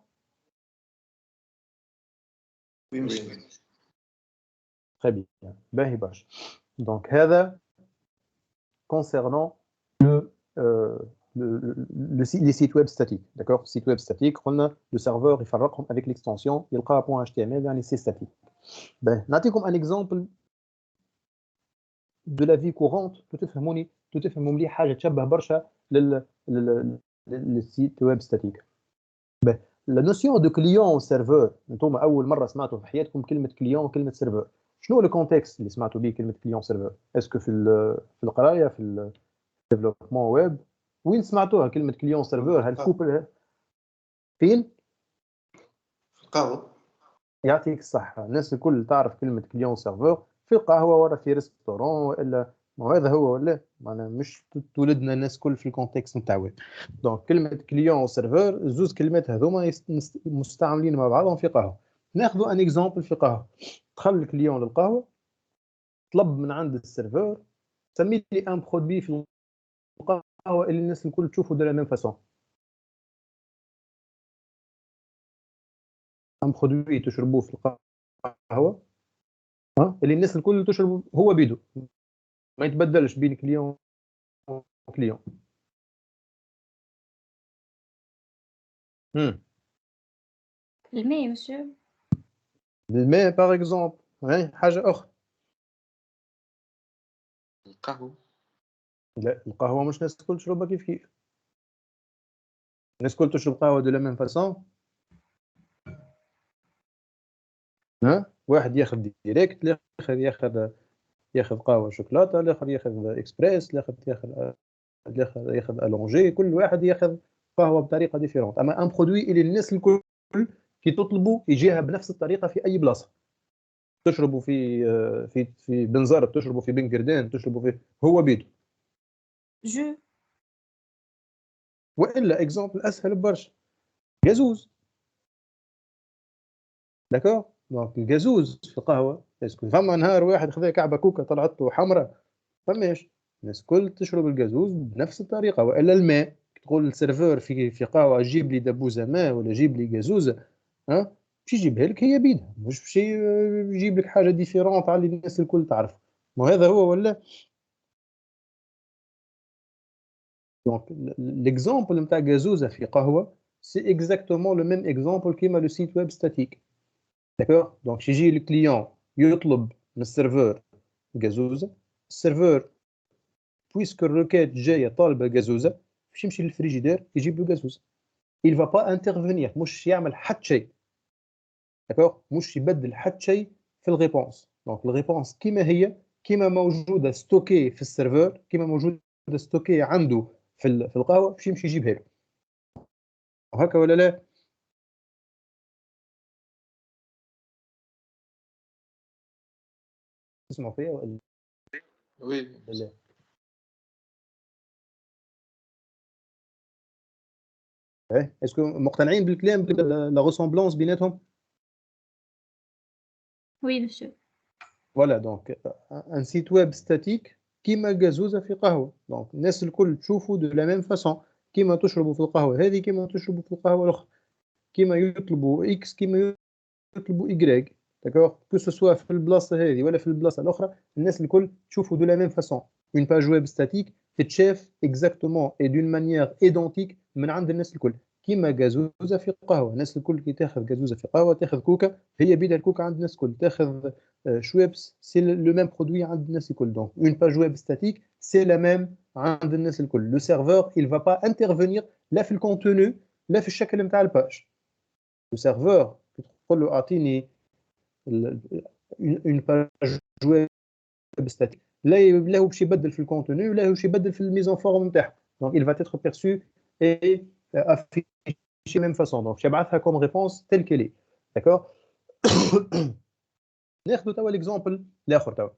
Oui, monsieur. Très bien. باهي برشا. Donc هذا concernant euh, les sites web statiques. D'accord? Site web statique, le serveur يفرقهم avec l'extension يلقاها .html يعني c'est statique. Ben, نعطيكم un exemple de la vie courante تفهموا لي حاجه تشبه برشا للسيت ويب ستاتيك. La notion de client serveur انتم اول مره سمعتوا في حياتكم كلمه كليون وكلمه سيرفر. شنو الكونتكست اللي سمعتوا به كلمه كليون سيرفر؟ اسكو في القرايه في الديفلوبمون ويب وين سمعتوها كلمه كليون سيرفر؟ هل كوبل فين؟ في القهوة. يعطيك الصحه الناس الكل تعرف كلمه كليون سيرفر في القهوه ولا في ريستورون والا وهذا هو ولا معناها مش تولدنا الناس كل في الكونتكست نتاع ويب. دونك كلمه كليون سيرفر زوز كلمات هذوما مستعملين مع بعضهم في قهوه. ناخذوا ان اكزامبل في قهوه. دخل الكليون للقهوه طلب من عند السيرفر سمي لي ان برودوي في القهوه اللي الناس الكل تشوفه دو لا ميم فاسون. ان برودوي تشربوه في القهوه اللي الناس الكل تشربه هو بيدو ما يتبدلش بين كليون وكليون. الماء مسيو. الماء باغ اكزومبل حاجه اخرى. القهوة. لا القهوه مش الناس الكل تشربها كيف كيف. الناس الكل تشرب قهوه دو لا ميم فاسون. واحد ياخذ ديريكت الاخر ياخذ قهوه شوكولاته الاخر ياخذ اكسبريس الاخر ياخذ الونجي. كل واحد ياخذ قهوه بطريقه ديفيرونت. اما ان برودوي اللي الناس الكل كي تطلبوا يجيها بنفس الطريقه في اي بلاصه. تشربوا في بنزرت تشربوا في بن قردان تشربوا في هو بيدو جو. والا اكزامبل اسهل برشا جازوز. داكور دونك الجازوز في القهوه اسكو فما نهار واحد خذا كعبه كوكا طلعت له حمراء فماش الناس الكل تشرب الجازوز بنفس الطريقه. والا الماء تقول للسيرفور في قهوه جيب لي دبوزه ماء ولا جيب لي جازوزه باش يجيبها لك هي بيدها مش باش يجيب لك حاجه ديفيرونت على اللي الناس الكل تعرف. وهذا هو ولا دونك ليكزامبل نتاع جازوزه في قهوه سي اكزاكتومون لو ميم اكزامبل كيما لو سيت ويب ستاتيك. داكور دونك يجي الكليون يطلب من السيرفور جازوزه. السيرفور بويسك الريكيت جايه طالبه جازوزه باش يمشي للفريجيدير يجيب له جازوزه. il va pas intervenir مش يعمل حتى شيء. داكور مش يبدل حتى شيء في الريبونس. دونك الريبونس كيما هي كيما موجوده ستوكي في السيرفور كيما موجوده ستوكي عنده في القهوه باش يمشي يجيبها له. هكا ولا لا؟ تسمعوا فيا ولا وي. لا؟ اسكو مقتنعين بالكلام لا ريسومبلونس بيناتهم؟ وي مسيو. فوالا دونك ان سيت ويب ستاتيك كيما جازوزه في قهوه. دونك الناس الكل تشوفوا دو لا ميم فاسون كيما تشربوا في القهوه هذه كيما تشربوا في القهوه الاخرى. كيما يطلبوا اكس كيما يطلبوا ايغريك. داكور كو سو سوا في البلاصه هذه ولا في البلاصه الاخرى الناس الكل تشوفوا دو لا ميم فاسون. اون باج ويب ستاتيك تتشاف اكزاكتومون اي دون مانيير ايدونتيك من عند الناس الكل كيما جازوزه في قهوه. الناس الكل كي تاخذ جازوزه في قهوه تاخذ كوكا هي بيدها الكوكا عند الناس الكل. تاخذ شويبس سي لو ميم برودوي عند الناس الكل. دونك اون باج ويب ستاتيك سي لا ميم عند الناس الكل. لو سيرفور il va pas intervenir لا في الكونتوني لا في الشكل نتاع الباج. لو سيرفور تقول له اعطيني اون باج ويب ستاتيك لا هو باش يبدل في الكونتوني ولا هو باش يبدل في الميزون فورم نتاعها. دونك il va être perçu et affiché même façon. Donc باش يبعثها كوم ريبونس تل كيلي. داكور ناخذ توا ليكزامبل الاخر. توا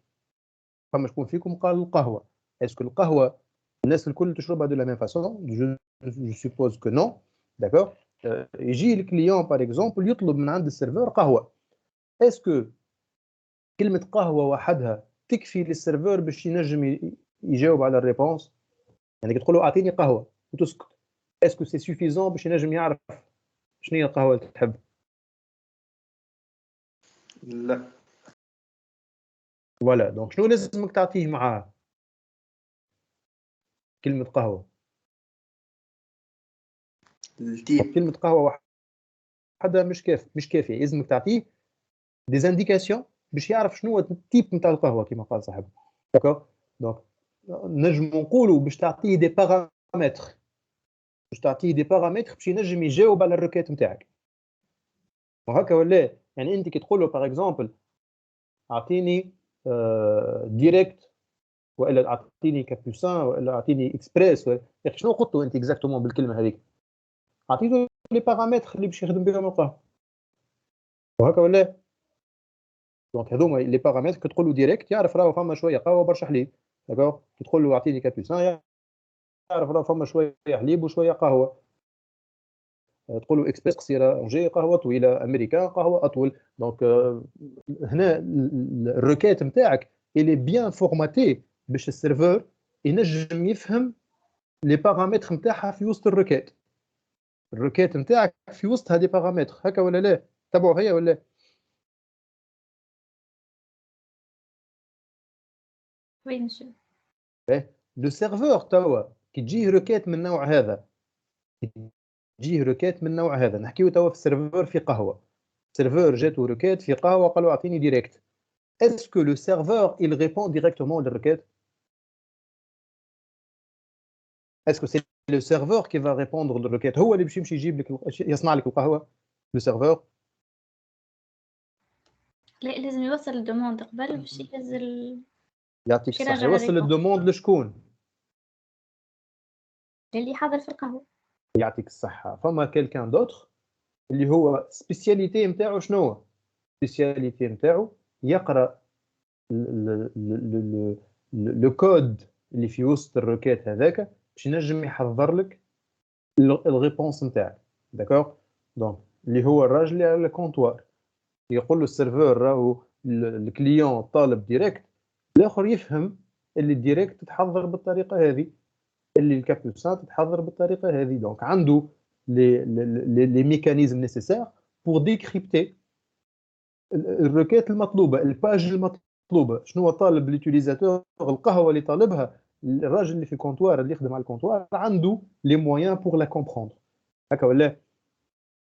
فما شكون فيكم قال القهوه اسكو القهوه الناس الكل تشربها دو لا ميم فاسون؟ جو سوبوز كو نو. داكور يجي الكليون باغ اكزومبل يطلب من عند السيرفور قهوه. اسكو كلمه قهوه وحدها تكفي للسيرفور باش ينجم يجاوب على الريبونس؟ يعني كي تقول له اعطيني قهوه وتسكت اسكو سي سوفيزون باش ينجم يعرف شنو هي القهوه اللي تحب؟ لا ولا دونك شنو لازمك تعطيه معاه؟ كلمه قهوه. التيب. كلمه قهوه وحدها مش كافيه، لازمك تعطيه دي زانديكاسيون باش يعرف شنو هو التيب نتاع القهوه كما قال صاحبي. داكور. دونك نجم نقولوا باش تعطيه دي بارامتر، باش ينجم يجاوب على الركات نتاعك. وهكا ولا يعني انت كي تقول له باغ اكزومبل اعطيني ديريكت والا اعطيني كابوسان والا اعطيني اكسبريس يا اخي شنو قلت له انت اكزاكتومون بالكلمه هذيك؟ اعطيته لي بارامتر اللي باش يخدم بهم القهوه. وهكا ولا دونك هذوما لي بارامتر كي تقول له ديريكت يعرف راه فما شويه قهوه برشا حليب. داكور. كي تقول له اعطيني كابوسان يعرف راه فما شويه حليب وشويه قهوه. تقول له اكسبريس قصيره، اونجي قهوه طويله، امريكان قهوه اطول. دونك هنا الركات نتاعك اللي بيان فورماتي باش السيرفور ينجم يفهم لي بارامتر نتاعها في وسط الركات نتاعك في وسط هذه بارامتر. هكا ولا لا؟ تبعوا هي ولا؟ وي مسيو. لو سيرفور توا كي تجيه ركات من النوع هذا، نحكيو توا في السيرفور في قهوه، سيرفور جاتو ركات في قهوه قالوا اعطيني ديريكت. est-ce que le serveur il répond directement aux requêtes? Est-ce que c'est le serveur qui va répondre aux requêtes هو اللي باش يمشي يجيب لك يصنع لك القهوه؟ لو سيرفور لا لازم يوصل الدوموند قبل باش يهز يعطيك باش الصحه يرجع يوصل الريبورت الدوموند لشكون؟ اللي حاضر في القهوة. يعطيك الصحه فما كيلكان دوتر اللي هو سبيسياليتي نتاعو شنو هو؟ سبيسياليتي نتاعو يقرا لو كود اللي في وسط الركات هذاك باش ينجم يحضر لك الريبونس نتاعك. داكور. دونك اللي هو الراجل اللي على الكونتوار يقول له السيرفور راهو الكليون طالب ديريكت، الاخر يفهم اللي الديريكت تتحضر بالطريقه هذه، اللي الكابوسان تتحضر بالطريقه هذه. دونك عنده لي ميكانيزم نيسيسير بور ديكريبتي الركات المطلوبه، الباج المطلوبه، شنو هو طالب اليوتيليزاتور، القهوه اللي طالبها الراجل اللي في الكونتوار اللي يخدم على الكونتوار عنده لي مويان بور لا كومبروندر. هكا ولا؟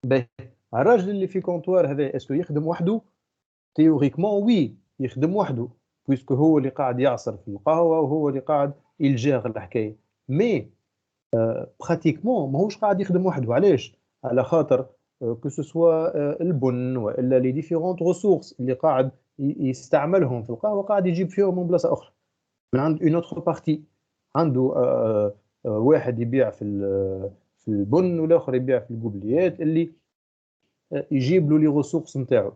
باهي الراجل اللي في كونتوار هذا اسكو يخدم وحده؟ تيوريكمون وي يخدم وحده، بويسكو هو اللي قاعد يعصر في القهوه وهو اللي قاعد يلجاغ الحكايه. مي براتيكمون ماهوش قاعد يخدم وحده. علاش؟ على خاطر كو سوا البن والا لي ديفيرونت ريسورس اللي قاعد يستعملهم في القهوه قاعد يجيب فيهم من بلاصه اخرى من عند اون اوتر بارتي. عنده واحد يبيع في البن والاخر يبيع في القبليات اللي يجيب له لي ريسورس نتاعو.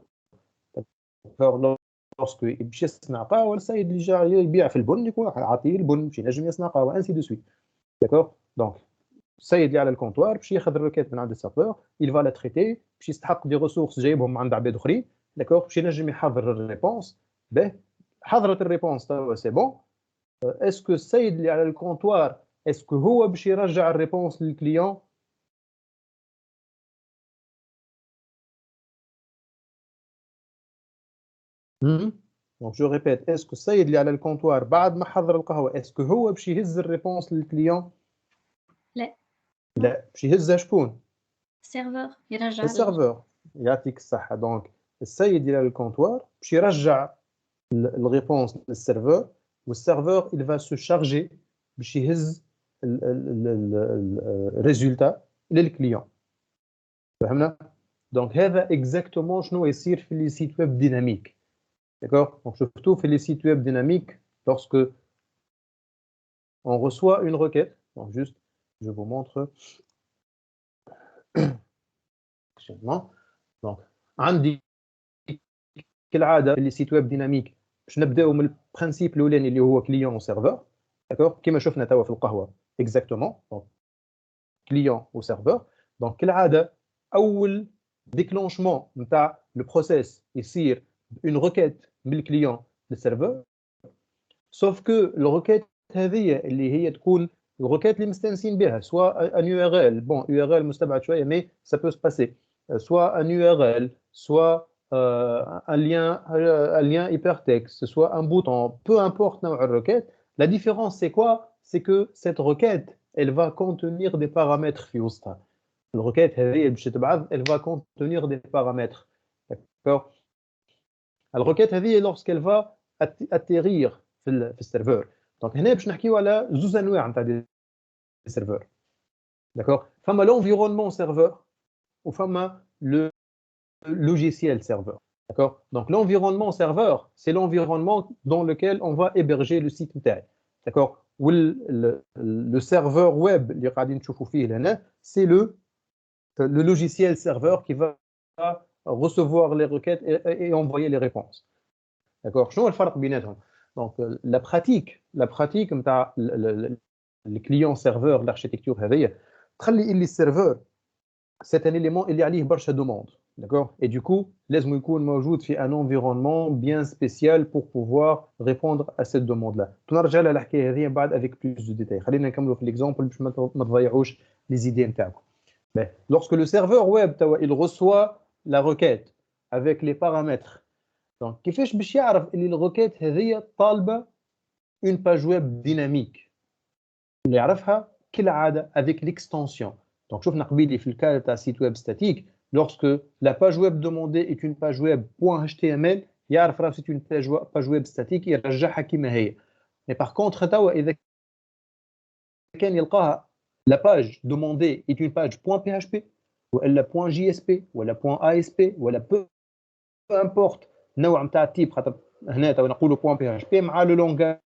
لورسكو باش يصنع قهوه السيد اللي جا يبيع في البن يكون عاطيه البن باش ينجم يصنع قهوه انسي دو سويت. داكور. دونك السيد اللي على الكونتوار باش ياخذ الركات من عند السيرفور يل فا لا تريتي باش يستحق دي ريسورس جايبهم عند عباد اخرين. داكور. باش ينجم يحضر الريبونس. به حضرت الريبونس توا سي بون. اسكو السيد اللي على الكونتوار اسكو هو باش يرجع الريبونس للكليون؟ دونك جو ريبيت، اسكو السيد اللي على الكونتوار بعد ما حضر القهوه اسكو هو باش يهز الريبونس للكليون؟ لا لا. باش يهزها شكون؟ السيرفور يرجع السيرفور. يعطيك الصحه. دونك السيد اللي على الكونتوار باش يرجع الريبونس للسيرفور والسيرفور il va se charger باش يهز الريزولتا للكليون. فهمنا؟ دونك هذا اكزاكتومون شنو يصير في لي سيت ويب ديناميك. D'accord. Donc, surtout fait les sites web dynamiques lorsque on reçoit une requête. Donc, juste, je vous montre. Donc, عندي كالعادة les sites web dynamiques باش نبداو من البرانسيب الاولاني اللي هو كليون وسيرفور. داكور. كما شفنا توا في القهوة اكزاكتومون. دونك كليون وسيرفور. دونك كالعادة أول ديكلونشمون نتاع لو بروسيس يصير اون ريكيت من الكليون للسيرفور. سوف كو الريكيت هذه اللي هي تكون الريكيت اللي مستانسين بها سواء ان يو ار ال بون يو ار ال مستبعد شويه مي سا بو سباسي soit un URL, soit un lien hypertexte, soit un bouton, peu importe la requête. La différence, c'est quoi? C'est que cette requête, elle va contenir des paramètres في وسطها. الrequête هذه باش تبعث, elle va contenir des paramètres. D'accord? الrequête هذه lorsqu'elle va atterrir في le serveur. Donc هنا باش نحكيو على زوج انواع نتاع des serveurs. D'accord? فما l'environnement serveur ou فما le logiciel serveur. D'accord? Donc l'environnement serveur, c'est l'environnement dans lequel on va héberger le site نتاعي. D'accord? Ou le serveur web اللي قاعدين نشوفوا فيه لهنا, c'est le logiciel serveur qui va recevoir les requêtes et envoyer les réponses. D'accord? شنو الفرق بيناتهم? Donc la pratique نتاع le client serveur l'architecture هذيا تخلي اللي السيرفور c'est un élément اللي عليه برشا demande. D'accord? Et du coup, لازم يكون موجود في un environnement bien spécial pour pouvoir répondre à cette demande-là. تنرجع للحكايه هذه بعد avec plus de détails. خلينا نكملوا في l'exemple باش ما تضيعوش les idées نتاعكم. Lorsque le serveur web il reçoit la requête avec les paramètres, donc كيفاش باش يعرف اللي الrequête هذه طالبه une page web dynamique اللي يعرفها كالعاده avec l'extension. Donc شوفنا قبيلي في الكا تاع site web statique, lorsque la page web demandée est une page web .html, يعرف راه c'est une page web statique يرجعها كما هي. Mais par contre توا اذا كان يلقاها la page demandée est une page .php ou elle .jsp ou la .asp ou la peu importe نوع نتاع التيب, خاطر هنا تو نقولوا .php مع le langage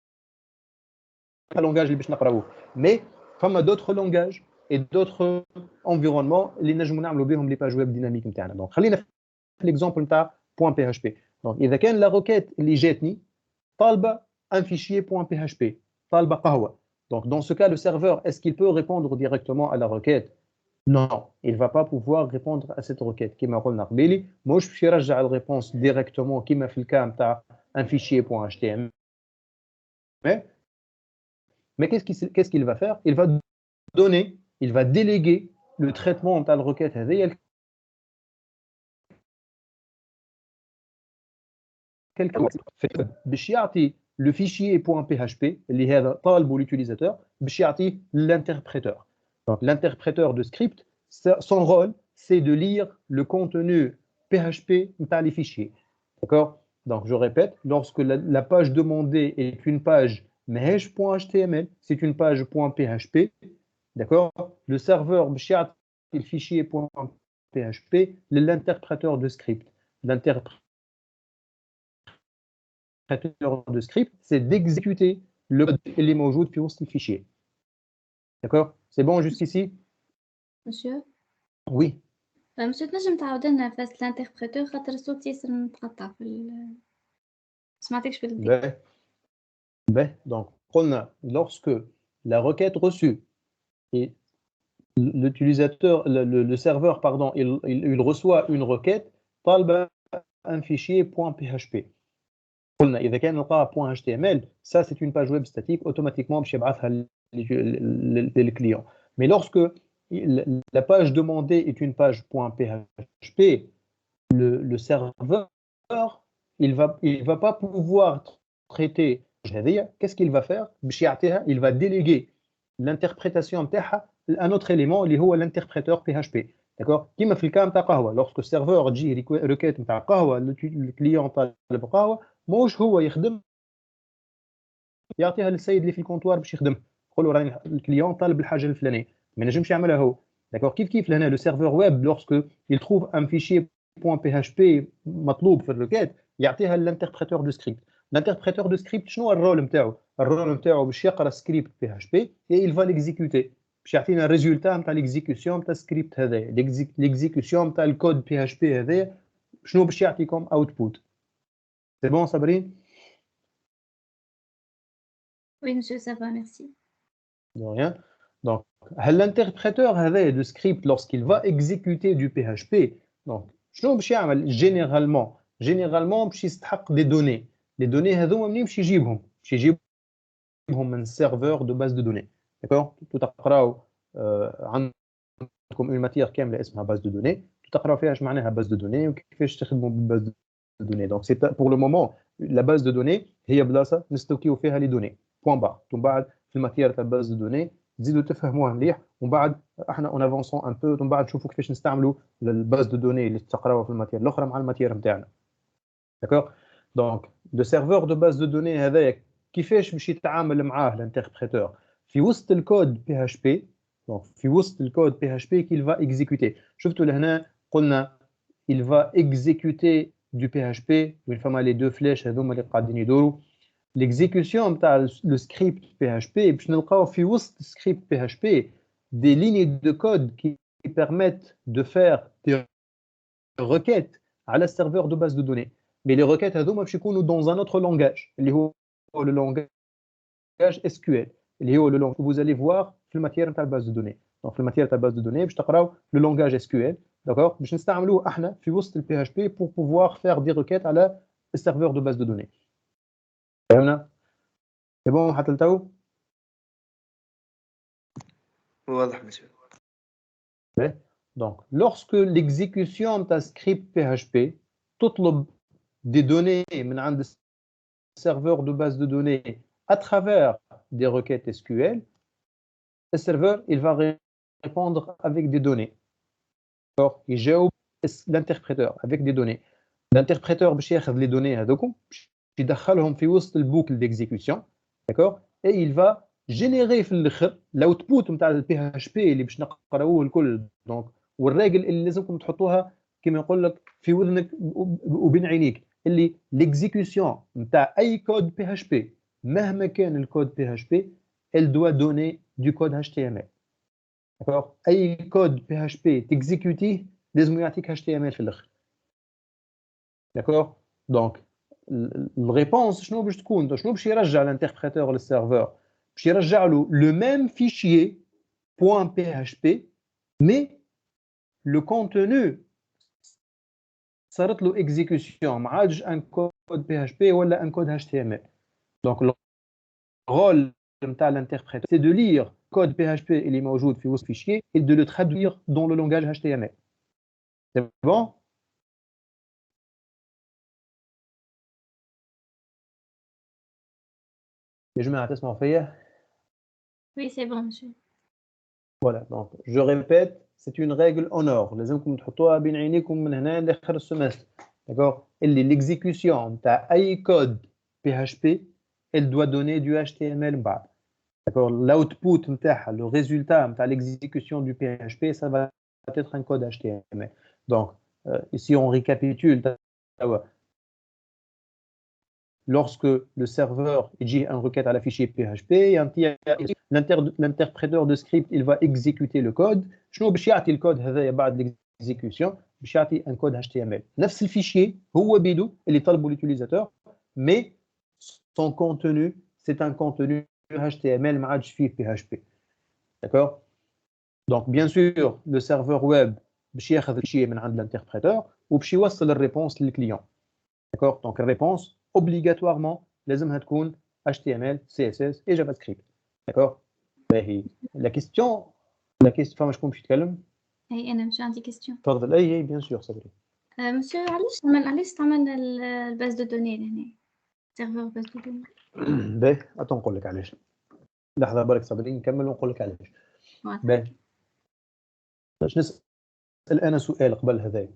اللي باش نقراوه. Mais فما d'autres langages et d'autres environnements اللي نجموا نعملوا بهم les pages web dynamiques نتاعنا. Donc خلينا في l'exemple نتاع .php. Donc اذا كان la requête اللي جاتني طالبه un fichier .php, طالبه قهوه. Donc, dans ce cas, le serveur, est-ce qu'il peut répondre directement à la requête? Non, il ne va pas pouvoir répondre à cette requête. Qui m'a dit, moi, je vais chercher la réponse directement, qui m'a fait le cas un fichier .html. Mais qu'est-ce qu'il va faire? Il va donner, il va déléguer le traitement de la requête. Le fichier .php اللي هذا طالبه l'utilisateur باش يعطيه l'interpréteur. Donc l'interpréteur de script, son rôle c'est de lire le contenu PHP نتاع les fichiers. D'accord? Donc je répète, lorsque la page demandée est une page ماهيش.html, c'est une page .php. D'accord? Le serveur باش يعطي le fichier .php l'interpréteur de script. L'interpréteur de script, c'est d'exécuter le code اللي موجود في وسط الفيشير. D'accord? C'est bon jusqu'ici? Monsieur? Oui. Monsieur, تنجم تعاود لنا فاس الانتربريتور خاطر الصوت ياسر متقطع في سمعتكش بالبداية. Donc قلنا lorsque la requête reçue et l'utilisateur, le serveur pardon, il reçoit une requête, طالبه un fichier .php. قلنا إذا كان نلقاها .html, ça c'est une page web statique, automatiquement باش يبعثها للكليون. Mais lorsque la page demandée est une page .php, le serveur il va pas pouvoir traiter هذه. Qu'est-ce qu'il va faire? باش يعطيها, il va déléguer l'interprétation نتاعها un autre élément اللي هو l'interpréteur PHP. D'accord? كيما في الكام تاع قهوه, lorsque السيرفور تجي ريكيت نتاع قهوه, الكليون طالب قهوه, موش هو يخدم يعطيها للسيد اللي في الكونتوار باش يخدم, يقول له راني الكليون طالب الحاجه الفلانيه, ما نجمش يعملها هو. داكور؟ كيف لهنا لو سيرفور ويب لورسكو il trouve un fichier .php مطلوب في الريكيت, يعطيها للانتربريتور دو سكريبت. الانتربريتور دو سكريبت شنو الرول نتاعو؟ الرول نتاعو باش يقرا سكريبت PHP et il va l'exécuter, باش يعطينا الريزولتا نتاع ليكزيكسيون نتاع السكريبت هذايا, ليكزيكسيون نتاع الكود PHP هذايا شنو باش يعطيكم اوتبوت. سي بون صابرين؟ Oui, monsieur, ça va, merci. De rien. Donc, l'interpréteur de script, lorsqu'il va exécuter du PHP, donc, généralement, باش يستحق des données. Les données هذوما منين باش يجيبهم؟ باش يجيبهم من serveur de base de données. D'accord? تقراو عندكم une matière كاملة اسمها base de données. تقراو فيها اش معناها باز دو دوني وكيفاش تخدموا بالباز دو دوني. دونك سي بور لو مومون لا باز دو دوني هي بلاصه نستوكيو فيها لي دوني بوان بار. ومن بعد في الماتير تاع باز دو دوني تزيدوا تفهموها مليح، ومن بعد احنا اون افونسون ان بو ومن بعد نشوفوا كيفاش نستعملوا الباز دو دوني اللي تقراوها في الماتير الاخرى مع الماتير نتاعنا. داكور. دونك لو سيرفور دو باز دو دوني هذايا كيفاش باش يتعامل معاه الانتربريتور في وسط الكود بي اتش بي. دونك في وسط الكود بي اتش بي كيل فا اكزيكوتي. شفتوا لهنا قلنا il va exécuter du PHP وين فما لي دو فلاش هذوما اللي قاعدين يدوروا. l'exécution تاع لو سكريبت PHP باش نلقاو في وسط سكريبت PHP des lignes de code qui permettent de faire des requêtes على السيرفور دو باز دو دوني. mais les requêtes هذوما باش يكونوا dans un autre langage اللي هو le langage SQL اللي هو le langage que vous allez voir في الماتير نتاع الباز دو دوني. دونك في الماتير تاع الباز دو دوني باش تقراو le langage SQL. D'accord, باش نستعملوه احنا في وسط البي اتش بي pour pouvoir faire des requêtes على السيرفور دو باز دو دوني. فهمنا؟ سي بون حتى لتو؟ واضح مسيو. Donc, lorsque l'exécution تاع script PHP تطلب des données من عند serveur de base de données à travers des requêtes SQL, le serveur il va répondre avec des données. D'accord, il جاوب l'interpréteur avec des données. L'interpréteur باش ياخذ les données هذوكم باش يدخلهم في وسط البوكل d'exécution. D'accord, et il va générer في الاخر الاوتبوت نتاع البي اتش بي اللي باش نقراوه الكل. دونك والراجل اللي لازمكم تحطوها كما يقول لك في وذنك وبين عينيك اللي l'exécution نتاع اي كود بي اتش بي مهما كان الكود بي اتش بي elle doit donner du code HTML. D'accord, اي كود بي اتش بي تكزيكوتيه لازم يعطيك HTML في الاخر. D'accord, donc الريبونس شنو باش تكون؟ شنو باش يرجع الانتربريتور للسيرفور؟ باش يرجع له لو ميم فيشيي .php mais le contenu صارت له اكزيكوسيون ما عادش ان كود PHP ولا ان كود HTML. دونك الرول نتاع الانتربريتور سي دو لير كود PHP اللي موجود في وسط فيشيي et de le traduire dans le langage HTML. C'est bon? يا جماعة تسمعوا فيا؟ Oui, c'est bon, monsieur. Voilà, donc je répète, c'est une règle en or. لازمكم تحطوها بين عينيكم من هنا لاخر السمستر. D'accord, اللي l'exécution تاع اي كود PHP elle doit donner du HTML من بعد. D'accord, l'output نتاعها le résultat نتاع l'exécution du PHP ça va être un code HTML. Donc ici on récapitule. Lorsque le serveur dit un requête à la fichier PHP, l'interpréteur de script il va exécuter le code. شنو باش يعطي الكود هذايا بعد l'exécution؟ باش يعطي un code HTML. نفس الفيشير هو بيدو اللي طلبه l'utilisateur, mais son contenu c'est un contenu HTML ما عادش فيه PHP. D'accord? Donc bien sûr le serveur web باش ياخذ الفيشير من عند l'interpréteur وباش يوصل الريبونس للكليون. D'accord? Donc la réponse obligatoirement لازمها تكون HTML, CSS et JavaScript. D'accord? La question فما شكون باش يتكلم؟ اي انا مش عندي كيستيون. تفضل. اي بيان سور صبري. مسيو علاش استعملنا الباز دو دوني هنا؟ سيرفور باز دو دوني. باهي اتو نقول لك علاش. لحظه برك صبري نكمل ونقول لك علاش. باهي باش نسال انا سؤال قبل هذا.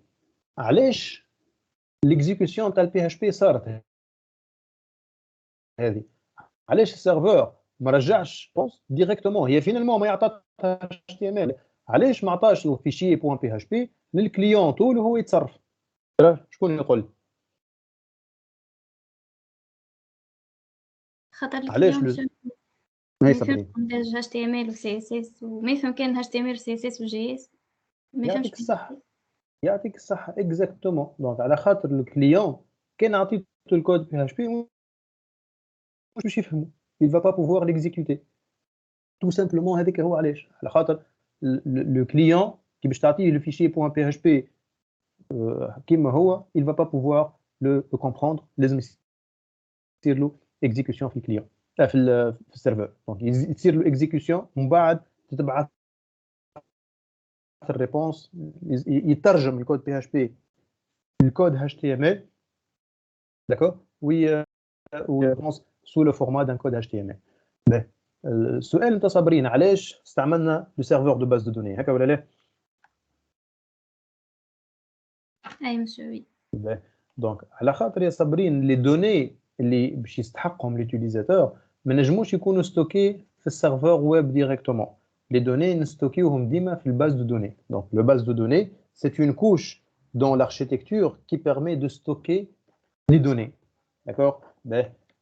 علاش ليكزيكسيون تاع البي اتش بي صارت هذه؟ علاش السيرفور ما رجعش بونس ديريكتومون؟ هي فينالمون ما يعطاش اتش تي ام ال. علاش ما عطاش الفيشي بي اتش بي للكليون طول وهو يتصرف؟ شكون يقول؟ خاطر علاش ما يفهمش لونجاج اتش تي ام ال و سي اس اس وما يفهم كان اتش تي ام ال و سي اس اس و جي اس ما يفهمش. يعطيك الصحه يعطيك الصحه اكزاكتومون. دونك على خاطر الكليون كان عطيته الكود بي اتش بي مش باش يفهموا il va pas pouvoir l'exécuter tout simplement. هذاك هو علاش. على خاطر لو كليون كي باش تعطيه لو فيشي .php كيما هو il va pas pouvoir le comprendre. لازم يصير له exécution في الكليون في السيرفر. دونك يصير له exécution ومن بعد تتبعث الريبونس يترجم الكود بي اتش بي الكود HTML d'accord réponse sous le format d'un code HTML. السؤال انت صابرين علاش استعملنا لو سيرفور دو باز دو دوني هكا ولا لا؟ اي مسيو وي. دونك على خاطر يا صابرين لي دوني اللي باش يستحقهم ليوتيليزاتور ما نجموش يكونوا ستوكي في السيرفور ويب ديريكتومون. لي دوني نستوكيوهم ديما في الباز دو دوني. دونك لو باز دو دوني سي une couche dans l'architecture qui permet de stocker les données. D'accord?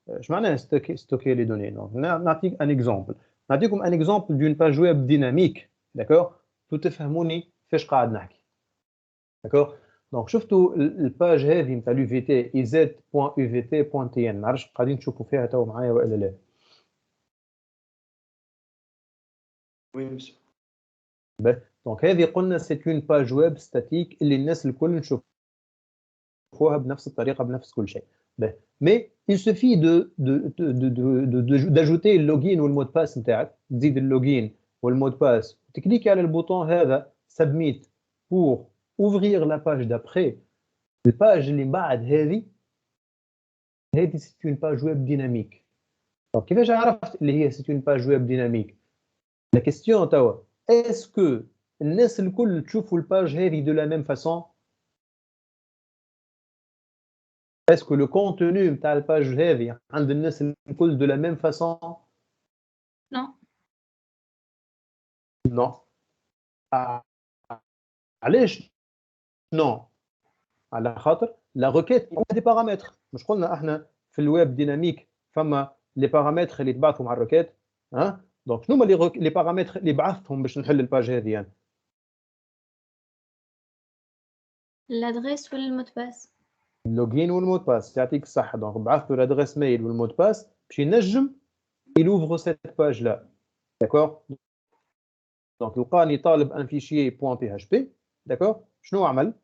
Je معناها stocker les données. Donc, نعطيك un exemple. نعطيكم un exemple d'une page web dynamique. D'accord? تو تفهموني فاش قاعد نحكي. D'accord? Donc, شفتوا الباج هذه نتاع l'UVT iz.uvt.tn ما نعرفش قاعدين تشوفوا فيها تو معايا ولا لا. Oui, monsieur. Donc, هذه قلنا c'est une page web statique اللي الناس الكل نشوفوها بنفس الطريقة بنفس كل شيء. Mais il suffit d'ajouter le login ou le mot de passe نتاعك تزيد اللوجين والمot de passe تكليكي على البوطون هذا submit pour ouvrir la page d'après. الباج اللي بعد هذه c'est une page web dynamique. Donc كيفاش عرفت اللي هي c'est une page web dynamique؟ La question توا est-ce que الناس الكل تشوفوا الباج هذه de la même façon؟ Est-ce que le contenu نتاع الباج هذه عند الناس الكل de la même façon؟ Non. Non. علاش؟ Non. على خاطر la requête il y a des paramètres. مش قلنا احنا في الويب ديناميك فما لي بارامتر اللي تبعثوا مع الروكيت ها؟ دونك شنو هما لي بارامتر اللي بعثتهم باش نحل الباج هذه يعني؟ l'adresse ou le mot de passe. اللوجين والمود باس يعطيك الصحة. دونك بعثت له l'adresse mail والمود باس باش ينجم il ouvre cette page là. D'accord? دونك لقاني طالب ان فيشيي .php. d'accord؟ شنو عمل؟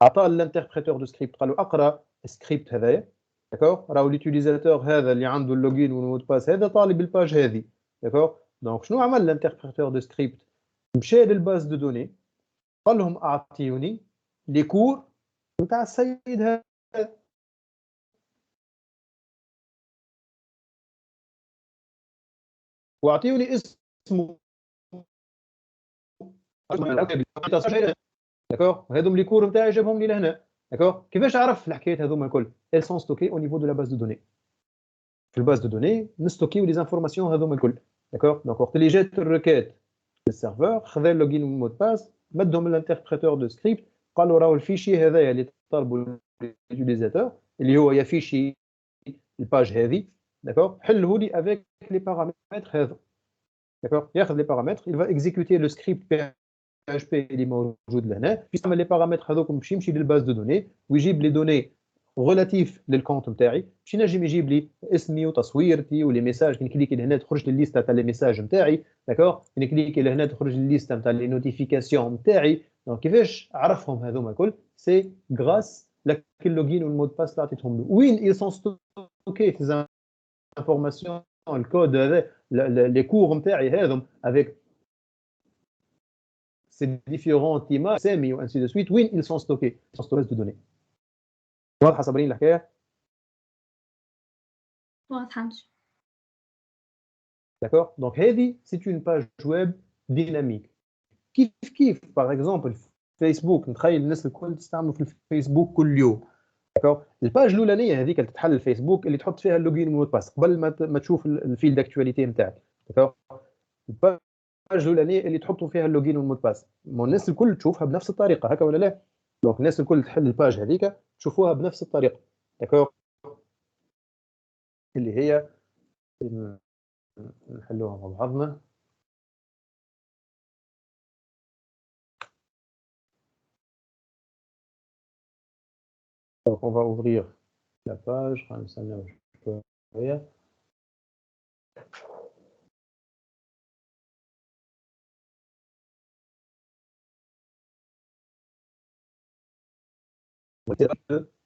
عطى الانتربريتور دو سكريبت قال له اقرا السكريبت هذايا. d'accord؟ راهو اليوتيليزاتور هذا اللي عنده اللوجين والمود باس هذا طالب الباج هذه. d'accord؟ دونك شنو عمل الانتربريتور دو سكريبت؟ مشى للباز دو دوني قال لهم اعطيوني لي كور نتاع السيد هذا. واعطيوني اسمه. داكور؟ هذوم لي كور نتاعي جابهم لي لهنا. داكور؟ كيفاش عرف الحكايات هذوما الكل؟ elles sont stockées au niveau de la base de données. في الباز دو دوني نستوكيو لي زانفورماسيون هذوما الكل. داكور؟ دونك وقت اللي جات الريكيت للسيرفور خذا اللوجين والمود باس مدهم الانتربريتور دو سكريبت قال له راهو الفيشي هذايا اللي طالبوا اليوتيليزاتور اللي هو يفيشي الباج هذه. داكور؟ حله لي افيك لي بارامتر هذو. داكور؟ ياخذ لي بارامتر il va exécuter le script PHP اللي موجود لهنا يستعمل لي بارامتر هذوك باش يمشي للباز دو دوني ويجيب لي دوني ريلاتيف للكونت نتاعي باش ينجم يجيب لي اسمي وتصويرتي ولي ميساج. كي نكليكي لهنا تخرج لي الليسته تاع لي ميساج نتاعي. داكور؟ كي نكليكي لهنا تخرج لي الليسته تاع لي نوتيفيكاسيون نتاعي. دونك كيفاش عرفهم هذوما الكل؟ سي غراس لك اللوجين والمود باس اللي عطيتهم له. وين ils sont stockés ces informations الكود هذا لي كور نتاعي هذوم avec ces différentes images سامي و ainsi de suite. وين ils sont stockés؟ ils sont stockés de données. واضحه صابرين الحكايه؟ واضحة مش. D'accord? Donc هذه c'est une page web dynamique. كيف باغ اكزومبل فيسبوك نتخيل الناس الكل تستعملوا في الفيسبوك كل يوم. داكور؟ الباج الاولانيه هذيك اللي تتحل الفيسبوك اللي تحط فيها اللوجين والمود باس قبل ما تشوف الفيل داكتواليتي نتاعك. داكور؟ الباج الاولانيه اللي تحطوا فيها اللوجين والمود باس الناس الكل تشوفها بنفس الطريقه هكا ولا لا؟ دونك الناس الكل تحل الباج هذيك تشوفوها بنفس الطريقه. داكور؟ اللي هي نحلوها مع بعضنا. Donc on va ouvrir la page.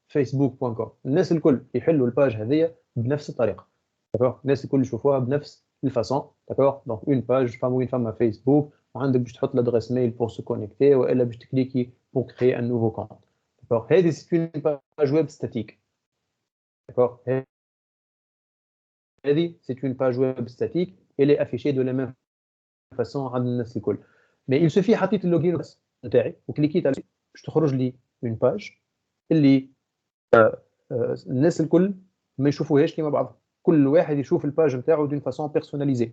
facebook.com. الناس الكل يحلوا الباج هذه بنفس الطريقه. داكور؟ الناس الكل يشوفوها بنفس الفاسون. داكور؟ دونك اون باج فما وين فما فيسبوك وعندك باش تحط l'adresse mail pour se connecter والا باش تكليكي pour créer un nouveau compte. D'accord. هذه c'est une page web statique. D'accord. هذه c'est une page web statique, elle est affichée de la même façon عند الناس الكل. Mais il suffit حطيت اللوجين نتاعي وكليكيت عليه باش تخرج لي une page اللي الناس الكل ما يشوفوهاش كيما بعض، كل واحد يشوف الباج نتاعو دون فاسون بيرسوناليزي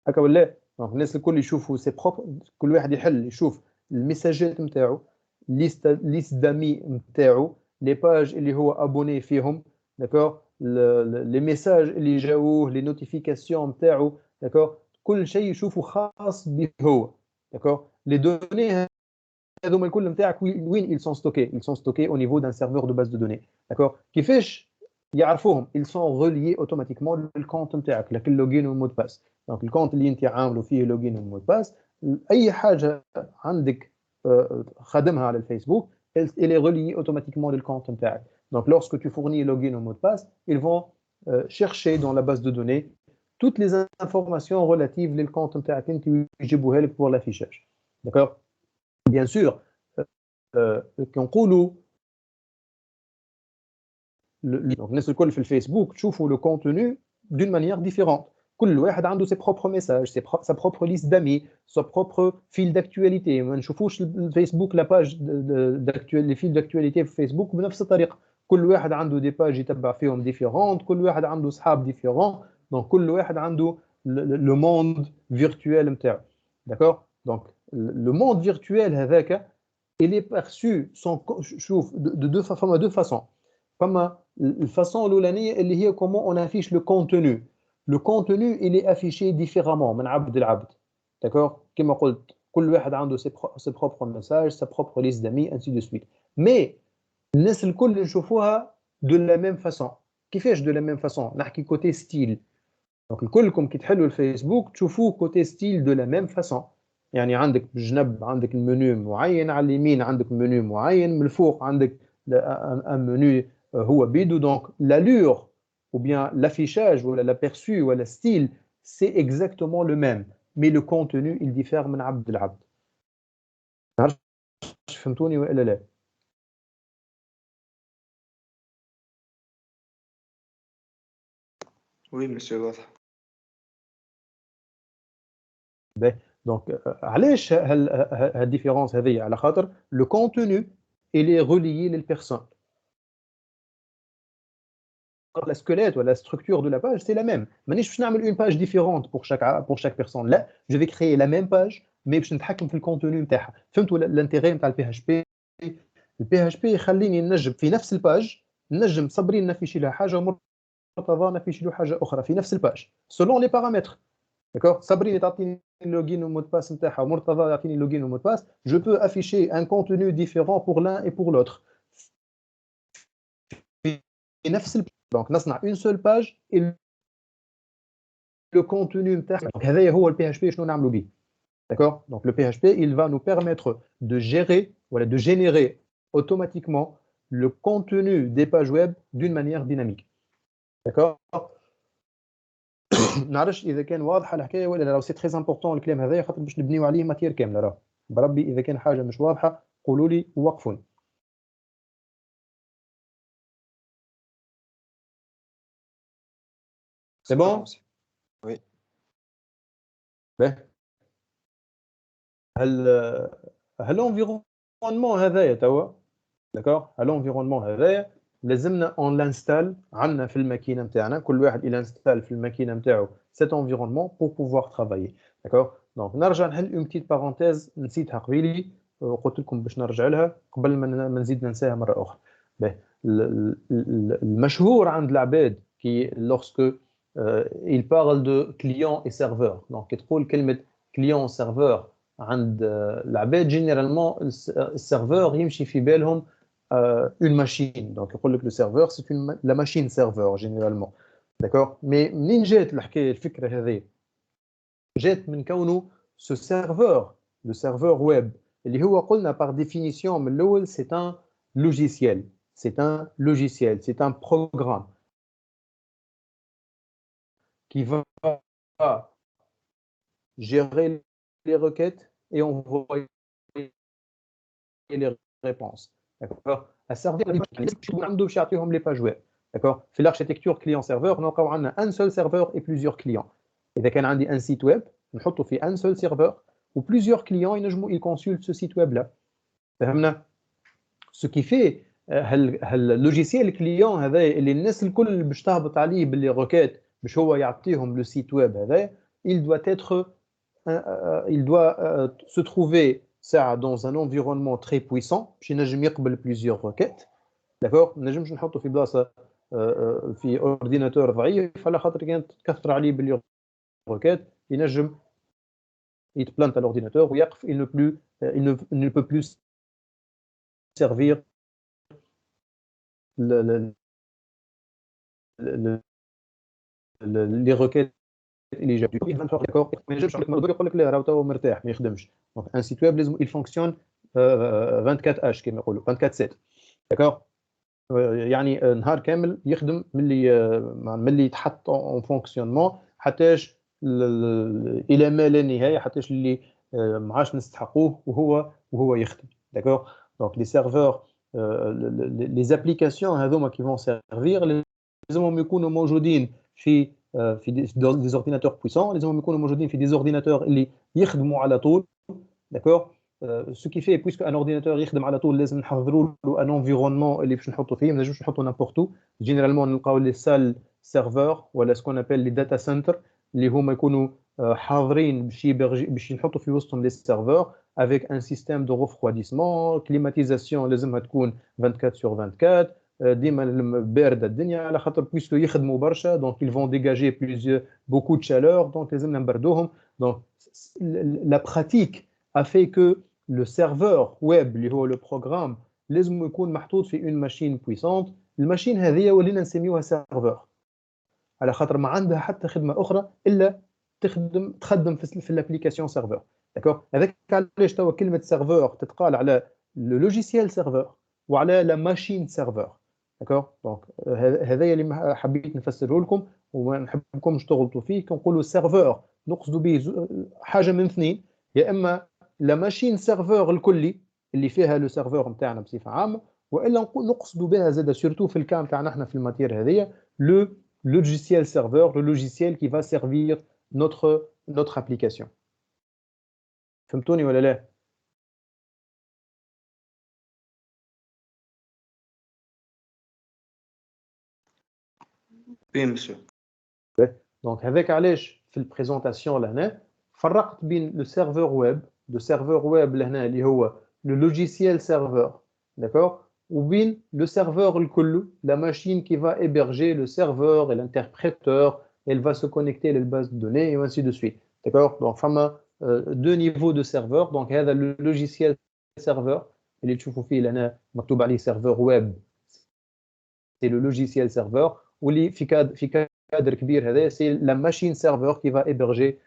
هكا ولا. دونك الناس الكل يشوفوا سي بروبر، كل واحد يحل يشوف الميساجات نتاعو، ليست دامي نتاعو، لي باج اللي هو ابوني فيهم، داكور، لي ميساج اللي جاوه، لي نوتيفيكاسيون نتاعو، داكور، كل شيء يشوفه خاص به هو، داكور. لي دوني هذوما الكل نتاعك وين ils sont stockés؟ ils sont stockés au niveau d'un serveur de base de données. d'accord. كيفاش يعرفوهم؟ ils sont reliés automatiquement للكونت نتاعك، لك اللوجين والمود باس. دونك الكونت اللي انت عامله فيه لوجين والمود باس، اي حاجه عندك خادمها على الفيسبوك elle est reliée automatiquement للكونت نتاعك. donc lorsque tu fournis login ou mot de passe, ils vont chercher dans la base de données toutes les informations relatives للكونت نتاعك انت يجيبوها لك pour l'affichage. d'accord. bien sûr كنقولوا الناس الكل في الفيسبوك تشوفوا لو كونتوني d'une manière différente. كل واحد عنده ses propres messages, sa propre liste d'amis, sa propre fil d'actualité. ما نشوفوش الفيسبوك لا باج لي فيل d'actualité في فيسبوك بنفس الطريقه. كل واحد عنده دي باج يتبع فيهم ديفيرونت، كل واحد عنده صحاب ديفيرون، دونك كل واحد عنده لو موند فيرتوال نتاعو. داكور. دونك لو موند فيرتوال هذاك il est perçu شوف de deux façons. فما الفاصون الاولانيه اللي هي comment on affiche le contenu. le contenu il est affiché différemment من عبد لعبد. d'accord. كما قلت كل واحد عنده ses propres messages, sa propre liste d'amis, ainsi de suite. mais الناس الكل نشوفوها de la même façon. كيفاش de la même façon؟ نحكي côté style. donc الكلكم كي تحلوا الفيسبوك تشوفوه côté style de la même façon. يعني عندك بالجنب عندك المنيو معين، على اليمين عندك منيو معين، من الفوق عندك un menu هو بيدو. donc l'allure ou bien l'affichage ou l'aperçu ou le style c'est exactement le même, mais le contenu il diffère من عبد لعبد. فهمتوني ولا لا؟ Oui, monsieur, واضح. دونك علاش هالديفيرونس هذه؟ على خاطر لو كونتوني il est relié للبيرسون. la squelette ou la structure de la page c'est la même. مانيش باش نعمل une page différente pour chaque personne. لا je vais créer la même page mais باش نتحكم في الكونتوني نتاعها. فهمتوا الانتيغي نتاع البي اتش بي؟ البي اتش بي يخليني ننجم في نفس الباج ننجم صبرين نفيشي لها حاجه ومرتضى نفيشي له حاجه اخرى في نفس الباج selon les paramètres. d'accord. صبرين تعطيني اللوجين والمود باس نتاعها ومرتضى يعطيني اللوجين والمود باس. je peux afficher un contenu différent pour l'un et pour l'autre في نفس donc نصنع une seule page et le contenu نتاعها. donc هذايا هو البي اتش بي شنو نعملوا به. d'accord. donc le PHP il va nous permettre de gérer voilà de générer automatiquement le contenu des pages web d'une manière dynamique. d'accord. نعرفش اذا كان واضحه الحكايه ولا لا. سي تري امبورطون الكلام هذايا خاطر باش نبنيو عليه ماتير كامله. راه بربي اذا كان حاجه مش واضحه قولوا لي ووقفوني. سي بون. Oui. هالانفيرونمون هذايا توا داكور. هالانفيرونمون هذايا لازمنا اون لانستال عندنا في الماكينه نتاعنا. كل واحد ينستال في الماكينه نتاعو سيت انفيرونمون بور بوفوار ترافايي. داكور. دونك نرجع نحل اون بتيت بارونتيز نسيتها قبيلي، قلت لكم باش نرجع لها قبل ما نزيد ننساها مره اخرى. المشهور عند العباد كي لوrsque il parle de client et serveur. donc تقول كلمه client serveur عند العباد جينيرالمون السيرفور يمشي في بالهم une machine. donc يقول لك le serveur c'est la machine serveur généralement. d'accord. mais منين جات الحكايه الفكره هذه؟ جات من كونه ce serveur le serveur web اللي هو قلنا par définition من الاول c'est un logiciel. c'est un logiciel, c'est un programme qui va gérer les requêtes et envoyer les réponses. D'accord. À servir les pages web. D'accord. في l'architecture client-serveur, nous avons un seul serveur et plusieurs clients. إذا كان عندي un site web, نحطه في un seul serveur ou plusieurs clients ils consultent ce site web là. فهمنا؟ Ce qui fait اللوجيسيال الكليون هذا اللي الناس الكل باش تهبط عليه باللي روكيت باش هو يعطيهم لو سيت ويب هذا il doit être il doit se trouver ça dans un environnement très puissant باش ينجم يقبل plusieurs requêtes. d'accord. ما نجمش نحطه في بلاصه في اورديناتور ضعيف على خاطر كانت تكثر عليه باللي روكيت ينجم يتبلانت على l'ordinateur ويقف il ne peut plus servir les requêtes اللي جاب. d'accord. ما ينجمش يقول لك لا راه تو مرتاح ما يخدمش. دونك ان سيت ويب لازم il fonctionne 24 h كما يقولوا 24/7. d'accord. يعني نهار كامل يخدم ملي يتحط اون فونكسيونمون حتىش الى ما لا نهايه حتىش اللي ما عادش نستحقوه وهو يخدم. d'accord. donc les serveurs les applications هذوما qui vont servir لازمهم يكونوا موجودين في des ordinateurs puissants. لازمهم يكونوا موجودين في des ordinateurs اللي يخدموا على طول. d'accord. ce qui fait puisque un ordinateur يخدم على طول لازم نحضروا له un environnement اللي باش نحطوا فيه. ما نجمش نحطوا n'importe où. généralement نلقاو les salles serveurs ولا ce qu'on appelle les data centers اللي هما يكونوا حاضرين باش ينحطوا في وسطهم les serveurs avec un système de refroidissement, climatisation لازمها تكون 24/24. ديما بارده الدنيا على خاطر بويسكو يخدموا برشا donc ils vont dégager beaucoup de chaleur donc لازمنا نبردوهم. donc la pratique a fait que le serveur web اللي هو le programme لازم يكون محطوط في une machine puissante. الماشين هذه ولينا نسميوها serveur على خاطر ما عندها حتى خدمه اخرى الا تخدم في الابليكاسيون serveur. d'accord. هذاك علاش توا كلمه serveur تتقال على le logiciel serveur وعلى la machine serveur. d'accord. donc هذا اللي حبيت نفسره لكم وما نحبكمش تغلطوا فيه. كنقولوا serveur نقصدوا به حاجه من اثنين. يا اما لا ماشين سيرفور الكلي اللي فيها لو سيرفور نتاعنا بصفه عامه والا نقصدوا بها زاد سورتو في الكام تاعنا احنا في الماتير هذه لو logiciel serveur, le logiciel qui va servir notre application. فهمتوني ولا لا؟ Oui, monsieur. Donc هذاك علاش في البريزونطاسيون لهنا فرقت بين لو سيرفور ويب لهنا اللي هو le logiciel serveur, d'accord, ou bien le serveur الكل, la machine qui va héberger le serveur et l'interpréteur, elle va se connecter à la base de données et ainsi de suite. D'accord. Donc فما deux niveaux de serveur. donc هذا le logiciel serveur اللي تشوفوا فيه لهنا مكتوب عليه serveur web, c'est le logiciel serveur. واللي في cadre كبير هذا c'est la machine serveur qui va héberger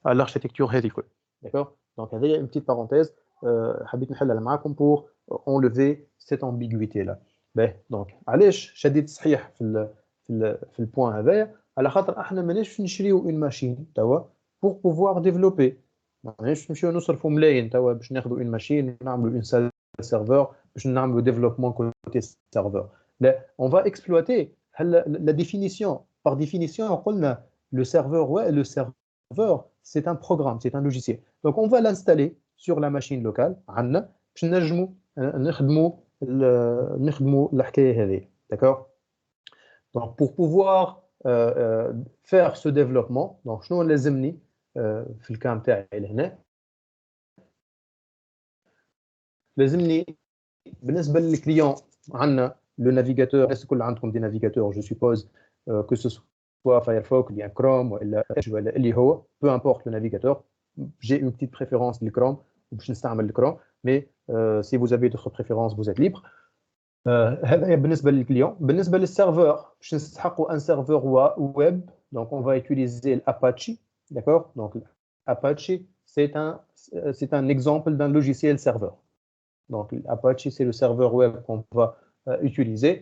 l'architecture هذه كل. d'accord. donc هذه une petite parenthèse حبيت نحلها معاكم pour enlever cette ambiguïté là. donc علاش شديت صحيح في البوان هذايا على خاطر احنا ماناش نشريو une machine توا pour pouvoir développer. ماناش نمشيو نصرفوا ملايين توا باش ناخذوا une machine ونعملوا une salle serveur باش نعملوا développement côté serveur. لا on va exploiter la définition. par définition قلنا le serveur c'est un programme, c'est un logiciel. donc on va l'installer sur la machine locale عندنا باش نجموا نخدموا الحكايه هذه. d'accord. donc pour pouvoir faire ce développement donc شنو لازمني في الكام تاعي لهنا لازمني بالنسبه للكليون عندنا le navigateur. est-ce que عندكم des navigateurs je suppose que ce soit Firefox ou bien Chrome ou اللي هو peu importe le navigateur. j'ai une petite préférence le Chrome باش نستعمل le Chrome mais si vous avez d'autres préférences vous êtes libre. هذا بالنسبه للكليون. بالنسبه للسيرفور باش نستحقوا un serveur web donc on va utiliser l'Apache. d'accord. donc Apache c'est un exemple d'un logiciel serveur. donc Apache c'est le serveur web qu'on va utiliser.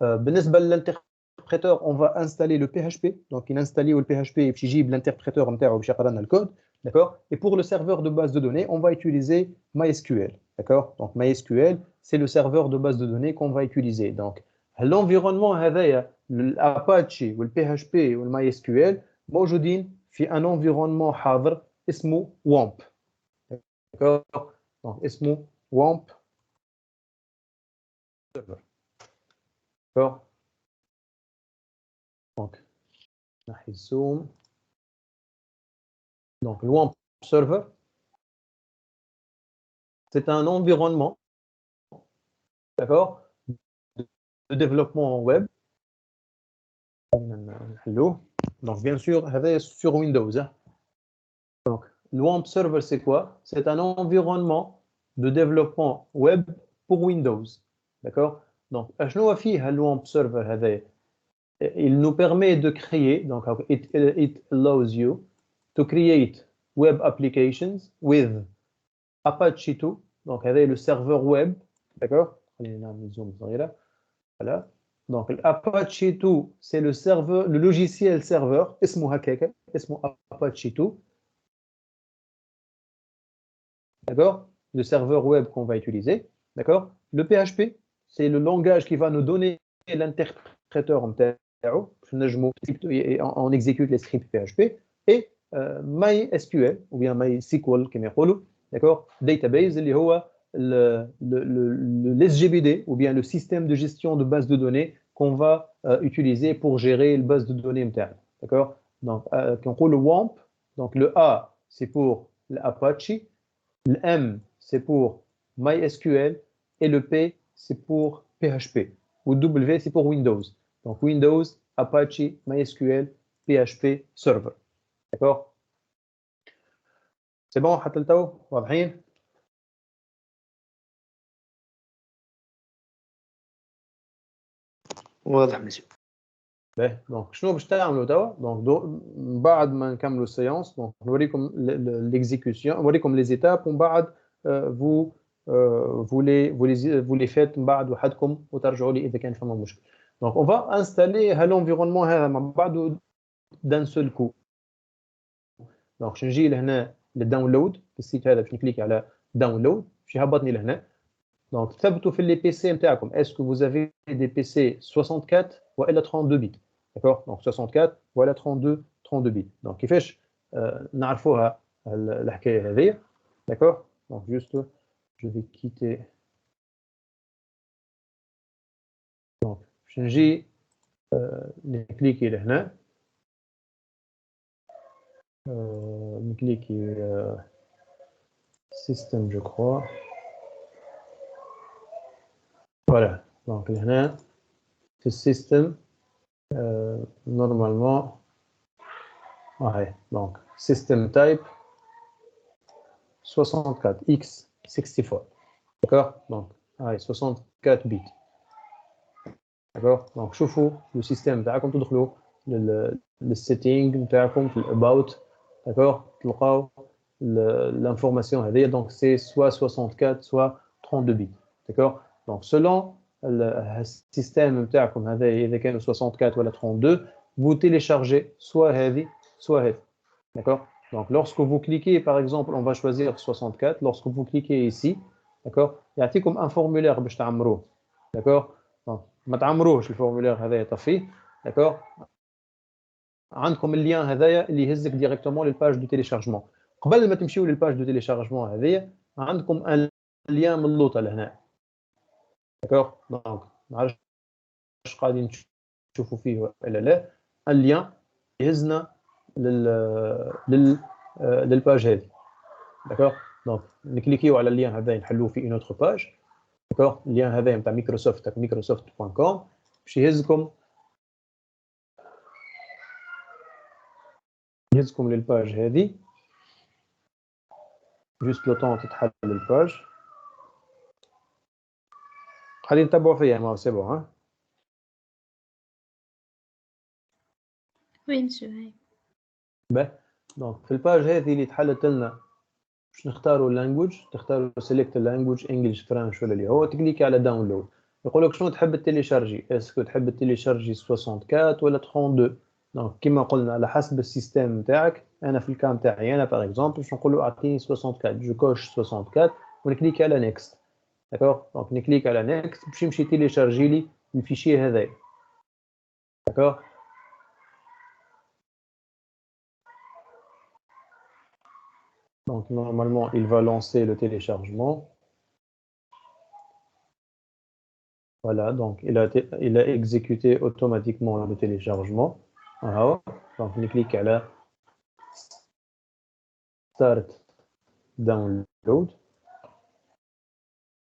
بالنسبه للانتربريتور on va installer le PHP. donc il installe le PHP باش يجيب l'interpréteur نتاعو باش يقرا لنا الكود. D'accord? Et pour le serveur de base de données, on va utiliser MySQL. D'accord? Donc MySQL, c'est le serveur de base de données qu'on va utiliser. Donc l'environnement هذايا الأباتشي والPHP والMySQL موجودين في un environnement حاضر اسمه WAMP. D'accord? Donc اسمه WAMP server. D'accord? Donc نحي الزوم. Donc le WAMP server, c'est un environnement, d'accord, de développement web. Donc bien sûr, sur Windows. Hein. Donc le WAMP server, c'est quoi? C'est un environnement de développement web pour Windows. D'accord? Donc, le WAMP server, il nous permet de créer, donc it allows you to create web applications with Apache 2, donc le serveur web, d'accord? Voilà. Donc Apache 2, c'est le serveur, le logiciel serveur, اسمه Apache 2, d'accord? Le serveur web qu'on va utiliser, d'accord? Le PHP, c'est le langage qui va nous donner l'interpréteur en on exécute les scripts PHP et MySQL ou bien MySQL كما يقولوا, d'accord? Database اللي هو le SGBD ou bien le système de gestion de base de données qu'on va utiliser pour gérer le base de données interne, d'accord? Donc quand on dit le WAMP, donc le A c'est pour l'Apache, le M c'est pour MySQL et le P c'est pour PHP ou W c'est pour Windows. Donc Windows, Apache, MySQL, PHP Server. D'accord? C'est bon حتى لتو واضحين؟ واضح مسيو. باهي دونك شنو باش تعملوا توا؟ دونك بعد ما نكملوا السيونس دونك نوريكم ليكزيكسيون، نوريكم لي زيتاب ومن بعد vous les faites من بعد وحدكم وترجعوا لي اذا كان فما مشكل. دونك on va installer l'environnement هذا مع بعضه d'un seul coup. دونك باش نجي لهنا للداونلود في السيت هذا باش نكليك على داونلود باش يهبطني لهنا. دونك ثبتوا في لي بي سي نتاعكم اسكو vous avez des PC 64 والا 32 بت. داكور دونك 64 ولا 32 بت. دونك كيفاش نعرفوها الحكايه هذه؟ داكور دونك جوست je vais quitter. دونك باش نجي نكليكي لهنا نكليكي système je crois. Voilà, donc là, ce système, normalement, ouais, donc system type 64x64, d'accord? Donc, ouais, 64 bits, d'accord? Donc, شوفوا le système تاعكم تدخلوا setting تاعكم في about, d'accord? تلقاو l'information هذه, donc c'est soit 64 soit 32 bits, d'accord? Donc, selon le système تاعكم هذا إذا كان 64 ولا 32, vous téléchargez soit heavy, soit heavy. D'accord? Donc, lorsque vous cliquez, par exemple, on va choisir 64. Lorsque vous cliquez ici, d'accord? يعطيكم un formulaire باش تعمروه. D'accord? Donc, ما تعمروهش الفورمulaire هذا يطفيه. D'accord? عندكم اللين هذايا اللي يهزك directement للباج دو téléchargement. قبل ما تمشيو للباج دو téléchargement هذيا عندكم un lien من اللوطه لهنا. D'accord? Donc, معرفش قاعدين تشوفوا فيه ولا لا. اللين يهزنا للباج هذه. D'accord? Donc, نكليكيو على اللين هذا نحلوه في une autre page. D'accord? اللين هذا نتاع مايكروسوفت microsoft.com باش يهزكم للباج هذه. جوست لو طون تتحل الباج. قاعدين نتبعوا فيها ما سي بون ها؟ وي مسيو هاي. باهي دونك في الباج هذه اللي تحلت لنا باش نختاروا اللانجويج، تختاروا سيليكت اللانجويج انجلش فرنش ولا اللي هو، تكليكي على داونلود. يقول لك شنو تحب تيليشارجي، اسكو تحب تيليشارجي 64 ولا 32. دونك كيما قلنا على حسب السيستم نتاعك انا في الكام تاعي انا باغ اكزومبل باش نقول له اعطيني 64 جو كوش 64 ونكليك على نيكست داكوغ دونك نكليك على نيكست باش يمشي تيليشارجي لي الفيشي هذايا داكوغ donc normalement il va lancer le téléchargement. Voilà, donc il a exécuté automatiquement le téléchargement. Voilà. Donc on clique à la Start Download.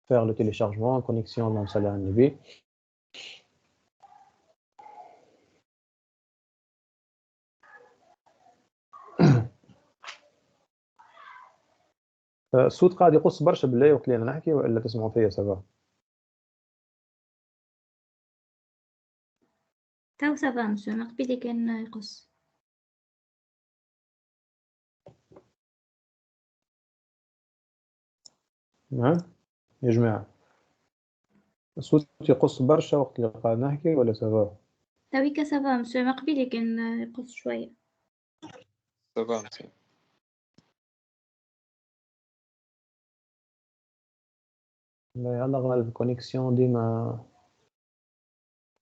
Faire le téléchargement en connexion dans salaire NB. الصوت قاعد يقص برشا بالله وقت اللي انا نحكي والا تسمعوا فيا سافا؟ تو سافا مسيو، ما قبيلي كان يقص. نعم يا جماعة الصوت يقص برشا وقت اللي قاعد نحكي ولا سافا؟ تويكا سافا مسيو، ما قبيلي كان يقص شوية. سافا مسيو. لا على غالب الكونيكسيون ديما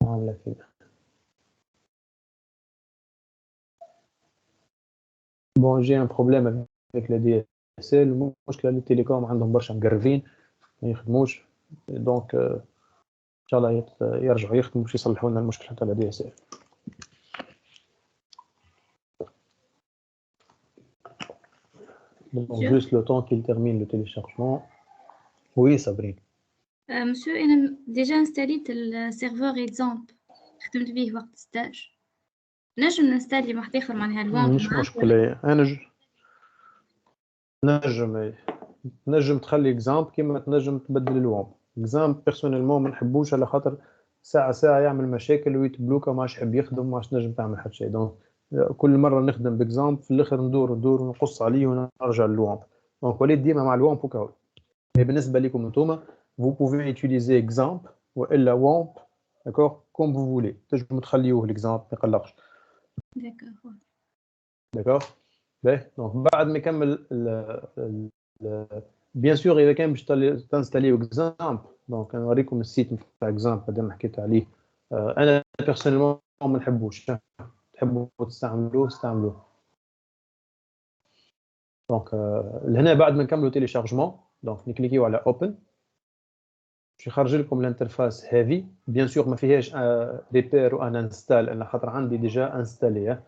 عاملة كده. بون جي ان بروبليم avec la DSL. المشكلة اللي التليكوم عندهم برشا مقرفين ما يخدموش دونك ان شاء الله يرجعوا يخدموا باش يصلحوا لنا المشكلة تاع la DSL. Donc juste le temps qu'il termine le téléchargement. Oui Sabrine. مسيو انا ديجا انستاليت السيرفور اكزامبل خدمت به وقت ستاج. نجم نستالي واحد اخر معناها الوان مش مشكلة انا نجم تخلي اكزامبل كيما تنجم تبدل الوام. اكزامبل بيرسونيلمون ما نحبوش على خاطر ساعة يعمل مشاكل ويتبلوكا ما عادش يحب يخدم ما عادش نجم تعمل حتى شيء. دونك كل مرة نخدم باكزامبل في الاخر ندور ونقص عليه ونرجع للوام. دونك وليت ديما مع الوام وكاو. بالنسبة لكم انتوما vous pouvez utiliser exemple والا وامب داكور كوم vous voulez. تنجموا تخليوه الاكزامبل ما يقلقش. داكور باهي. دونك بعد ما يكمل بيان سور اذا كان باش تنستاليو اكزامبل دونك نوريكم السيت تاع اكزامبل هذا ما حكيت عليه. انا بيرسونيلمون ما نحبوش. تحبوا تستعملوه استعملوه. دونك لهنا بعد ما نكملوا تيليشارجمون دونك نكليكيو على اوبن باش يخرج لكم الانترفاس هذه. بيان سور ما فيهاش ريبير وان انستال انا خاطر عندي ديجا انستالي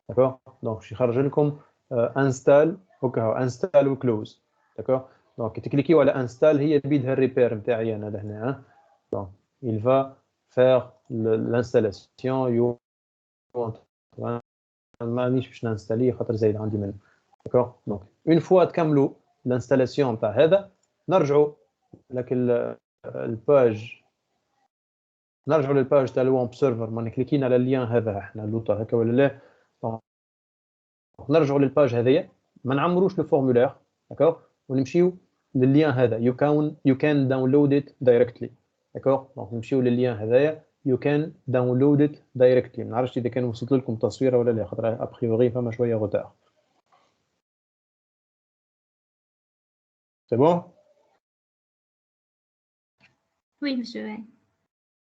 داكور. دونك باش يخرج لكم انستال هكا انستال وكلوز داكور. دونك تكليكيو على انستال هي بيدها الريبير نتاعي انا لهنا. دونك il va faire l'installation you want. مانيش باش نانستاليه خاطر زايد عندي منه داكور. دونك اون فوا تكملوا الانستالاسيون تاع هذا نرجعوا لكن الباج نرجعوا للباج تاع الوامب سيرفر. ما نكليكين على اللين هذا احنا لوطا هكا ولا لا. نرجعوا للباج هذيا ما نعمروش الفورمولير داكور ونمشيو لللين هذا you can download it directly داكور. دونك نمشيو لللين هذايا you can download it directly. ما نعرفش اذا كان وصلت لكم تصويره ولا لا خاطر ابريوري فما شويه غتار. سي بون. وي مسيو.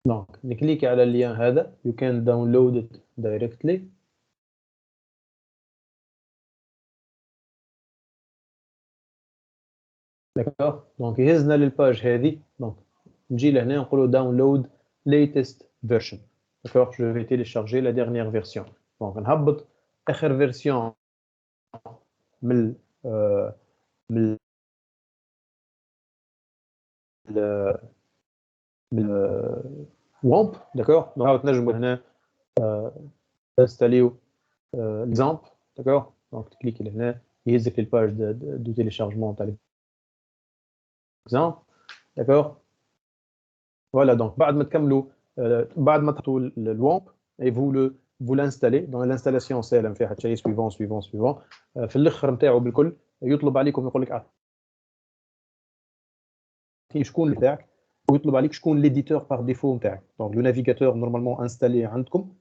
دونك نكليكي على اللين هذا you can download it directly. داكوغ دونك يهزنا للباج هذه. دونك نجي لهنا نقولوا download latest version داكوغ. جو في تيليشارجي لا ديرنيير فيرسيون. دونك نهبط اخر فيرسيون من من وامب داكوغ. دونك تنجموا هنا تنستاليو اكزامبل داكوغ. دونك تكليكي لهنا يهزك للباج دو تيليشارجمون تاع اكزامبل داكوغ. فوالا دونك بعد ما تكملوا بعد ما تحطوا الوامب اي vous l'installez dans l'installation سهله ما فيها حتى شيء. سويفون في الاخر نتاعو بالكل يطلب عليكم يقول لك شكون تاعك ويطلب عليك شكون ليديتور بار ديفو نتاعك. دونك لو نافيغاتور نورمالمون انستالي عندكم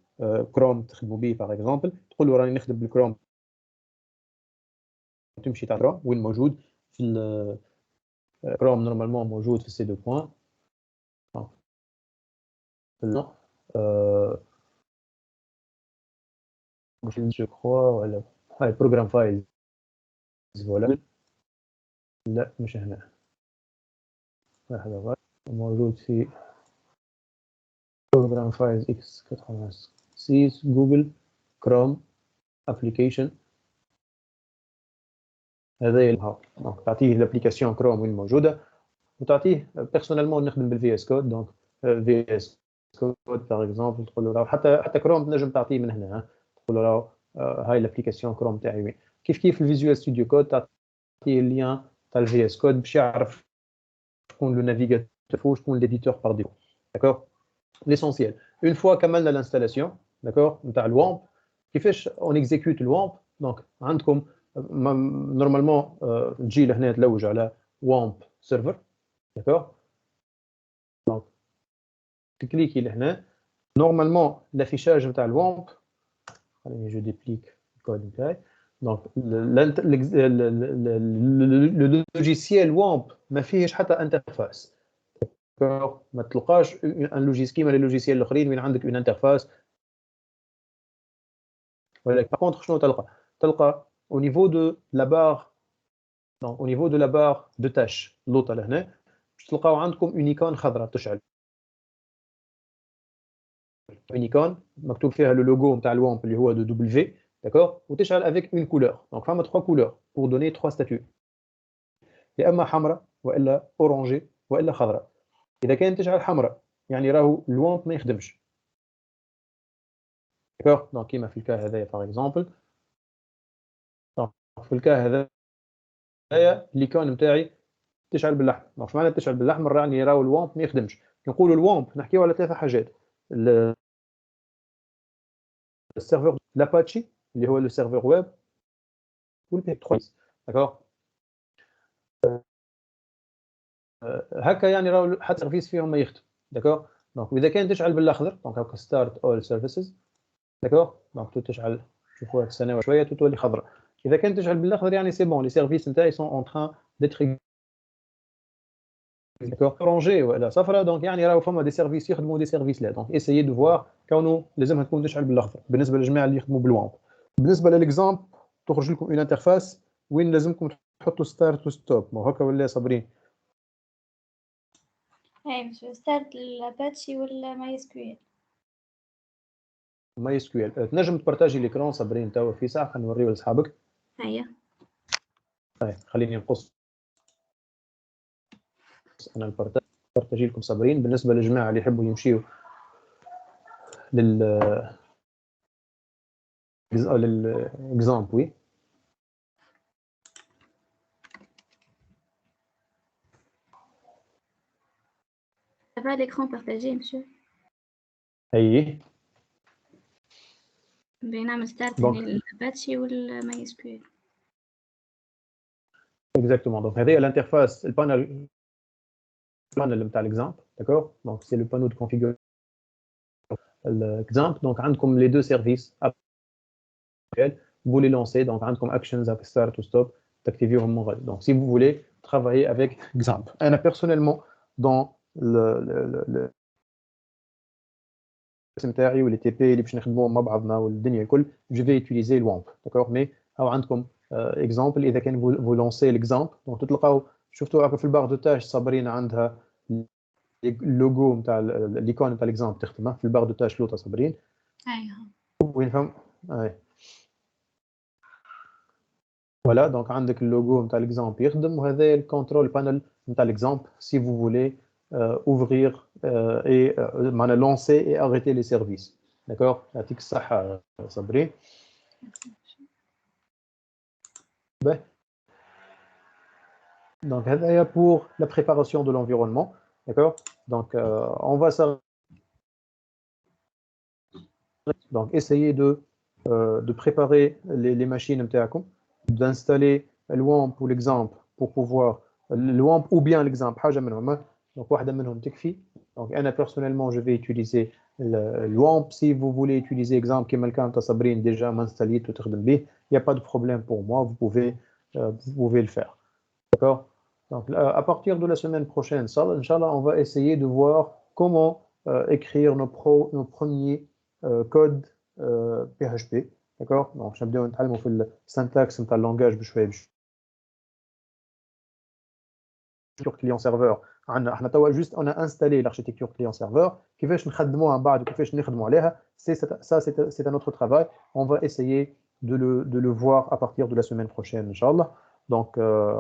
كروم تخدموا به باغ اكزومبل تقول له راني نخدم بالكروم تمشي تاع كروم وين موجود في كروم نورمالمون موجود في سي دو بوان جو كخوا ولا هاي بروجرام فايل فوالا لا مش هنا لحظة موجود في بروجرام فايل اكس 86 جوجل كروم ابليكيشن هذا تعطيه الابليكاسيون كروم وين موجوده وتعطيه بيرسونيلمون نخدم بالفي اس كود دونك في اس كود باغ اكزومبل تقول له حتى كروم تنجم تعطيه من هنا تقول له هاي الابليكاسيون كروم تاعي وين كيف الفيجوال ستوديو كود تعطيه اللين تاع الفي اس كود باش يعرف شكون لو نافيغاتور شكون ليديتور باغ ديفو داكور ليسونسيال اون فوا كملنا الانستالاسيون داكور نتاع الوامب كيفاش اون اكزيكوت الوامب دونك عندكم نورمالمون تجي لهنا تلوج على وامب سيرفر داكور دونك تكليكي لهنا نورمالمون لافيشاج نتاع الوامب خليني جو ديبليك الكود نتاعي دونك لو لوجيسيال وامب ما فيهش حتى انترفاس داكور ما تلقاش ان لوجيسيال كيما لي لوجيسيال الاخرين وين عندك اون انترفاس ولكن par contre شنو تلقى au niveau de la barre non au niveau de la barre de tâches لوطه لهنا باش تلقاو عندكم اون ايكون خضراء تشعل اون ايكون مكتوب فيها لو لوغو نتاع الوامب اللي هو دو دبليو داكور وتشعل افيك اون كولور دونك فما 3 كولور pour donner 3 statuts يا اما حمراء والا اورانجي والا خضراء اذا كانت تشعل حمراء يعني راهو الوامب ما يخدمش داكور دونك كيما في الكا هذايا باغ اكزومبل في الكا هذايا ليكون نتاعي تشعل بالاحمر دونك معناتها تشعل بالاحمر يعني راهو الوامب ما يخدمش نقولوا الوامب نحكيو على 3 حاجات السيرفر لاباتشي اللي هو لو سيرفر ويب والبي 3 داكور هكا يعني راهو حتى سيرفيس فيهم ما يخدم داكور دونك اذا كان تشعل بالاخضر دونك هاكا ستارت اول سيرفيسز داكور دونك تشعل شوفوا هاد السنه وشويه تولي خضراء اذا كان تشعل بالاخضر يعني سي بون لي سيرفيس نتاعي سون اون تران ديتر داكور اورانجي ولا صفراء دونك يعني راهو فما دي سيرفيس يخدموا دي سيرفيس لا دونك اسيي دو فوار كونه لازمها تكون تشعل بالاخضر بالنسبه للجماعه اللي يخدموا بالوامب بالنسبه لليكزامبل تخرج لكم اون انترفاس وين لازمكم تحطوا ستارت وستوب مو هكا ولا صابرين هاي مش ستارت الاباتشي ولا ماي اس كيو ال ماي اس كيو ال تنجم تبارطاجي ليكرون صابرين توا في ساعه خلينا نوريو لاصحابك هيا هاي خليني نقص انا البارطاجي لكم صابرين بالنسبه للجماعه اللي يحبوا يمشيو للاكزامبل وي تبع l'écran partagé monsieur اي بنعمل ستارت دونك من الاباتشي ولا ماي اس كيو ال اكزاكتومون دونك هذه الانترفاس البانل نتاع الاكزامبل داكور دونك سي لو بانو دو كونفيغور الاكزامبل دونك عندكم لي دو سيرفيس vous les lancez donc عندكم actions avec start ou stop t'activez mon rôle donc si vous voulez travailler avec exemple انا personnellement dans le نتاعي واللي تي بي اللي باش نخدموا مع بعضنا والدنيا الكل جو في utiliser الوامب داكور مي هاو عندكم اكزامبل اذا كان vous lancez l'exemple donc تلقاو شفتوا هكا في البار دو تاج صابرين عندها اللوغو نتاع الايكون نتاع الاكزامبل تخدم في البار دو تاج لوطا صابرين ايوه وين فهم فوالا دونك عندك اللوغو نتاع الاكزامبل يخدم وهذا الكونترول بانل نتاع الاكزامبل سي فو فولي ouvrir et معناها lancer et arrêter les services d'accord يعطيك الصحة صبري باهي donc هذايا pour la préparation de l'environnement d'accord donc on va donc essayer de préparer les machines نتاعكم d'installer الوامب ou l'exemple pour pouvoir الوامب ou bien l'exemple حاجة منهم donc واحدة منهم تكفي donc أنا personnellement je vais utiliser le WAMP si vous voulez utiliser exemple كيما الكام تاع صابرين déjà m'installer وتخدم به il y a pas de problème pour moi vous pouvez vous pouvez le faire. D'accord? Donc, à partir de la semaine prochaine, Inch'Allah, on va essayer de voir comment écrire nos premiers codes PHP. D'accord? Donc, je vais نتعلموا في le syntaxe نتاع langage بشوية client-serveur. On a installé l'architecture client-serveur. كيفاش نخدموها بعد وكيفاش نخدموا عليها. C'est un autre travail. On va essayer de le voir à partir de la semaine prochaine, Inch'Allah. Donc,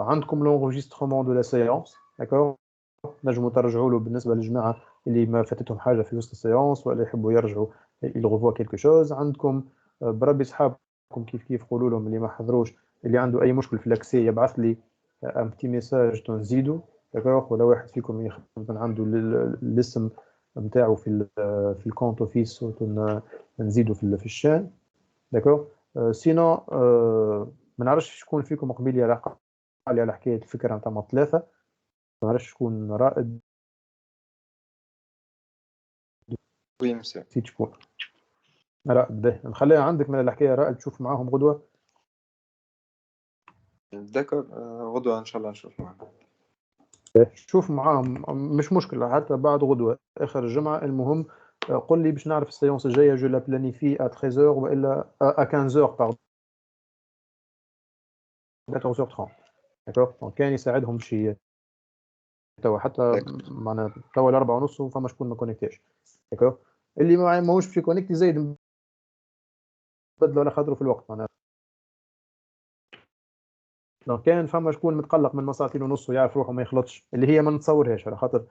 عندكم l'enregistrement de la séance. D'accord? نجموا ترجعوا له بالنسبة للجماعة اللي ما فاتتهم حاجة في وسط السيونس ولا يحبوا يرجعوا ils revoient quelque chose. عندكم بربي صحابكم كيف قولوا لهم اللي ما حضروش اللي عنده أي مشكل في الأكسي يبعث لي un petit message تنزيدوا. داكوغ ولا واحد فيكم يكون عنده الاسم نتاعو في الكونت اوفيس نزيدوا في الشان. داكوغ سينو ما نعرفش شكون فيكم قبيل قال لي على حكايه الفكره نتاع ثلاثه. ما نعرفش شكون رائد. وي مسيو. نسيت شكون رائد. به نخليها عندك من الحكايه رائد تشوف معاهم غدوه. داكور غدوة إن شاء الله نشوف معاهم. شوف معاهم مش مشكلة حتى بعد غدوة آخر الجمعة. المهم قل لي باش نعرف السيونس الجاية جو لا بلانيفي à 13h وإلا à 15h pardon 14h30. داكوغ دونك كان يساعدهم باش توا حتى معنا توا 4:30 وفما شكون ما كونيكتاش. داكوغ اللي ماهوش باش يكونيكتي زايد نبدلوا على خاطره في الوقت معناها. دونك كان فما شكون متقلق من 2:30 ويعرف روحه ما يخلطش اللي هي ما نتصورهاش على خاطر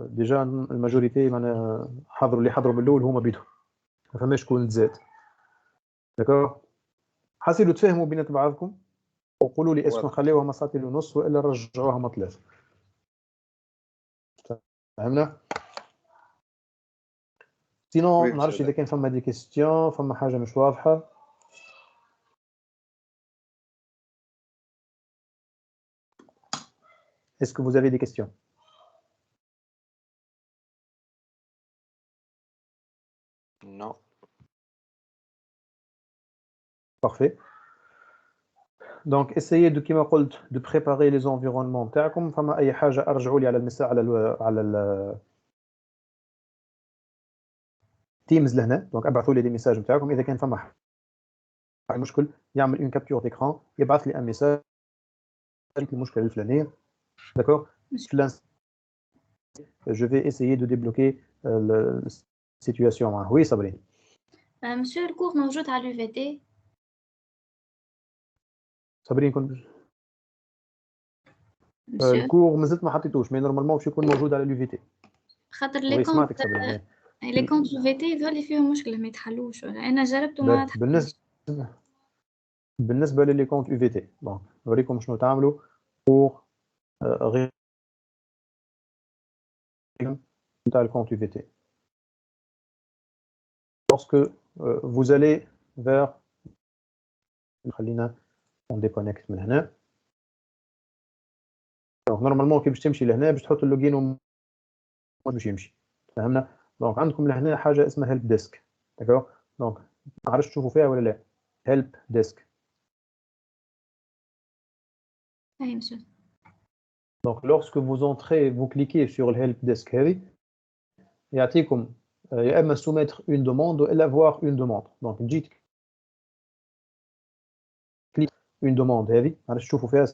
ديجا الماجوريتي معناها حضروا اللي حضروا من الاول هما بيدهم ما فماش شكون تزاد. داكوغ حاسيلوا تفاهموا بين بعضكم وقولوا لي اسكو نخليوها 2:30 والا نرجعوها 3. فهمنا؟ سينو ما نعرفش اذا كان فما دي كيستيون فما حاجه مش واضحه. Est-ce que vous avez des questions? Non. Parfait. Donc essayez de كما قلت de préparer les environnements تاعكم. فما اي حاجه ارجعوا لي على المساء على ال تيمز لهنا. دونك ابعثوا لي دي ميساج نتاعكم اذا كان فما مشكل يعمل اون كابتور ديكران يبعث لي ان ميساج المشكله الفلانيه. داكور je vais essayer de débloquer la situation. Oui Sabrine. monsieur الكور موجود على اليو في تي. صابرين كنت الكور مازلت ما حطيتوش مي نورمالمون باش يكون موجود على اليو في تي. خاطر لي كونت يو في تي يظل فيهم مشكله ما يتحلوش ولا انا جربت وما تحلوش. بالنسبه للي كونت يو في تي دونك نوريكم شنو تعملوا بور غير نتاع الكونت يو في تي. lorsque vous allez vers خلينا on déconnecte من هنا. دونك نورمالمون كي باش تمشي لهنا باش تحط اللوجين باش يمشي. فهمنا؟ دونك عندكم لهنا حاجه اسمها هيلب ديسك. داكوغ دونك ما عرفتش تشوفوا فيها ولا لا. هيلب ديسك. اي مسيو. Donc lorsque vous entrez vous cliquez sur le help desk هذه يعطيكم يا اما soumettre une demande ou avoir une demande. donc تجي clique une demande هذه عرفتش تشوفوا فيها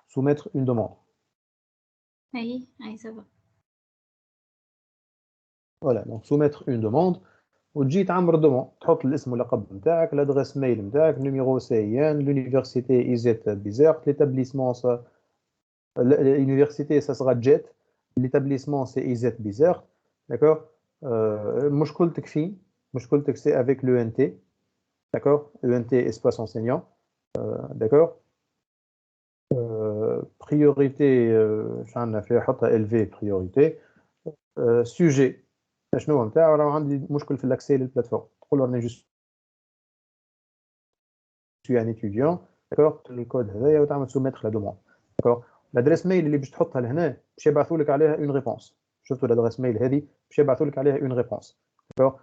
soumettre une demande. اي ça va. voilà donc soumettre une demande وتجي تعمر دومون تحط الاسم واللقب نتاعك l'adresse mail نتاعك numéro CIN l'université IZ Bizerte l'établissement l'université ça sera JET l'établissement c'est IZ Bizerte. d'accord مشكلتك فين مشكلتك c'est avec l'ENT. d'accord ENT espace enseignant. d'accord priorité شعنا فيها حطها élevé priorité. sujet شنو نتاعو راه عندي مشكل في الاكسي للبلاتفورم تقول راني جو سوي ان étudiant. داكوغ الكود هذايا وتعمل سوميتر لا دوموند. داكوغ الادريس ميل اللي باش تحطها لهنا باش يبعثوا لك عليها اون ريبونس. شفتوا الادريس ميل هذه باش يبعثوا لك عليها اون ريبونس. داكوغ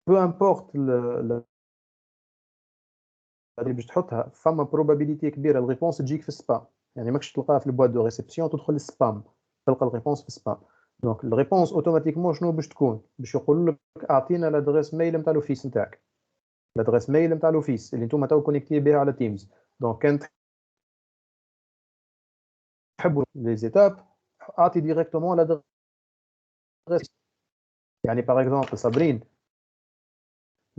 بو امبورت اللي باش تحطها فما بروبابيليتي كبيره الريبونس تجيك في السبام، يعني ماكش تلقاها في البواد دو ريسبسيون، تدخل السبام تلقى الريبونس في السبام. دونك الريبونس اوتوماتيكمون شنو باش تكون؟ باش يقول لك اعطينا لادريس ميل نتاع لوفيس نتاعك، لادريس ميل نتاع لوفيس اللي انتم تو كونيكتي بها على تيمز. دونك كان تحبوا لي زيتاب اعطي ديريكتومون لادريس. يعني باغ اكزومبل صابرين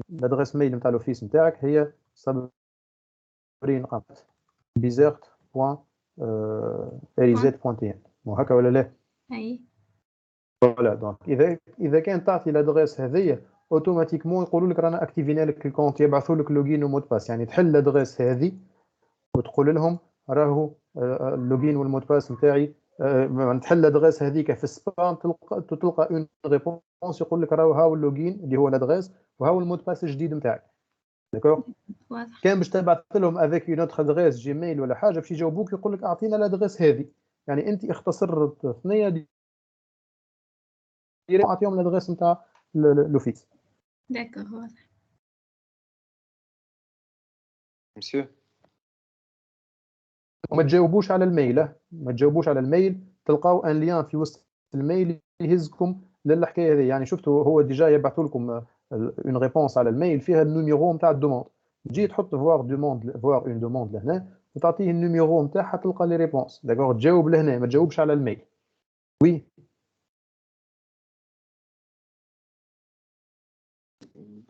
لادريس ميل نتاع لوفيس نتاعك هي صابرين قامت bizert.eriz.tn وهكا ولا لا؟ اي فوالا. دونك اذا كان تعطي لادريس هذيا اوتوماتيكمون يقولوا لك رانا اكتيفينا لك الكونت، يبعثوا لك لوجين ومود باس. يعني تحل لادريس هذه وتقول لهم راهو اللوجين والمود باس نتاعي، تحل لادريس هذيك في السبام تلقى اون ريبونس يقول لك راهو هاو اللوجين اللي هو لادريس وهاو المود باس الجديد نتاعك. داكور. واضح. كان باش تبعث لهم افيك اون اوتر ادريس جيميل ولا حاجه باش يجاوبوك يقول لك اعطينا لادريس هذه. يعني انت اختصرت ثنيه اعطيهم لادريس نتاع لوفيس. داكور واضح. مسيو وما تجاوبوش على الميل، ما تجاوبوش على الميل، تلقاو ان ليان في وسط الميل يهزكم للحكايه هذه. يعني شفتوا هو ديجا يبعث لكم اون ريبونس على الميل فيها النيميرو نتاع الدوموند، تجي تحط فوار دوموند فوار اون دوموند لهنا وتعطيه النيميرو نتاعها تلقى لي ريبونس. داكور. تجاوب لهنا ما تجاوبش على الميل. وي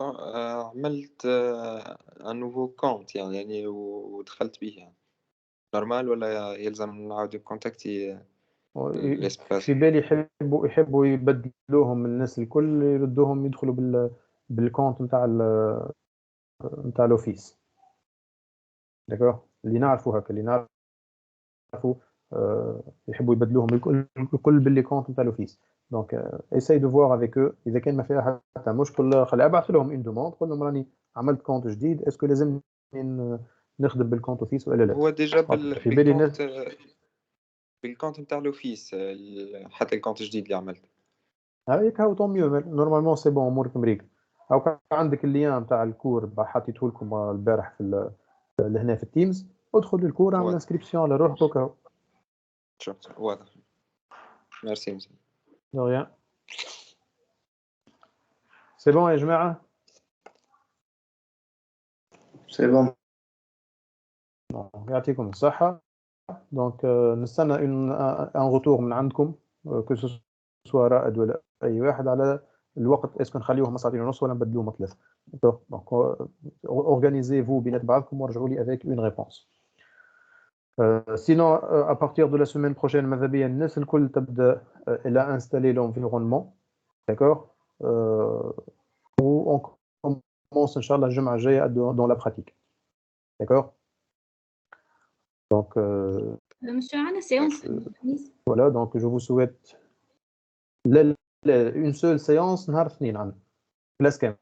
عملت ان نوفو كونت يعني ودخلت به يعني نورمال ولا يلزم نعاود كونتاكتي الاسباس؟ في بالي يحبوا يبدلوهم الناس الكل يردوهم يدخلوا بالكونت نتاع لوفيس. داكور. اللي نعرفوا هكا اللي نعرفوا يحبوا يبدلوهم الكل باللي كونت نتاع لوفيس. دونك ايساي دو فوار افيك او اذا كان ما فيها حتى مشكل خلي ابعث لهم اون دوموند قول لهم راني عملت كونت جديد اسكو لازم نخدم بالكونت اوفيس ولا لا. هو ديجا في بالي الناس بالكونت نتاع لوفيس حتى الكونت الجديد اللي عملت هايك هاو طون ميو نورمالمون سي بون امورك مريك. او كان عندك الليان نتاع الكور حطيته لكم البارح في لهنا في التيمز، ادخل للكور اعمل انسكريبسيون على روحك وكا. شفت واضح. ميرسي مسيو. دو ريان. سي بون يا جماعه. سي بون. يعطيكم الصحه. دونك نستنى ان روتور من عندكم كو سوا رائد ولا اي واحد على الوقت. اسكو نخليوهم ساعتين ونص ولا نبدلوهم ثلاثه. دونك اورغانيزي فو بينات بعضكم ورجعوا لي افيك اون ريبونس. سينون à partir de la semaine prochaine ماذا بيا الناس الكل تبدا الى انستالي لونفيرونمون. داكور. و on commence ان شاء الله الجمعه الجايه dans la pratique. داكور. Donc monsieur عندنا séance الخميس. voilà, donc je vous souhaite une seule séance نهار الاثنين عندنا كلاس كامل.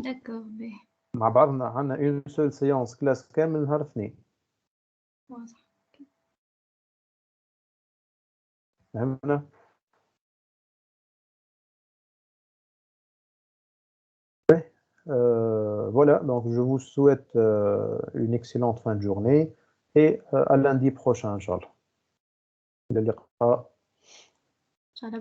داكور باهي. مع بعضنا عندنا une seule séance كلاس كامل نهار الاثنين. واضح. فهمنا؟ Voilà, donc je vous souhaite une excellente fin de journée et à lundi prochain, Inch'Allah. إلى اللقاء. إن شاء الله.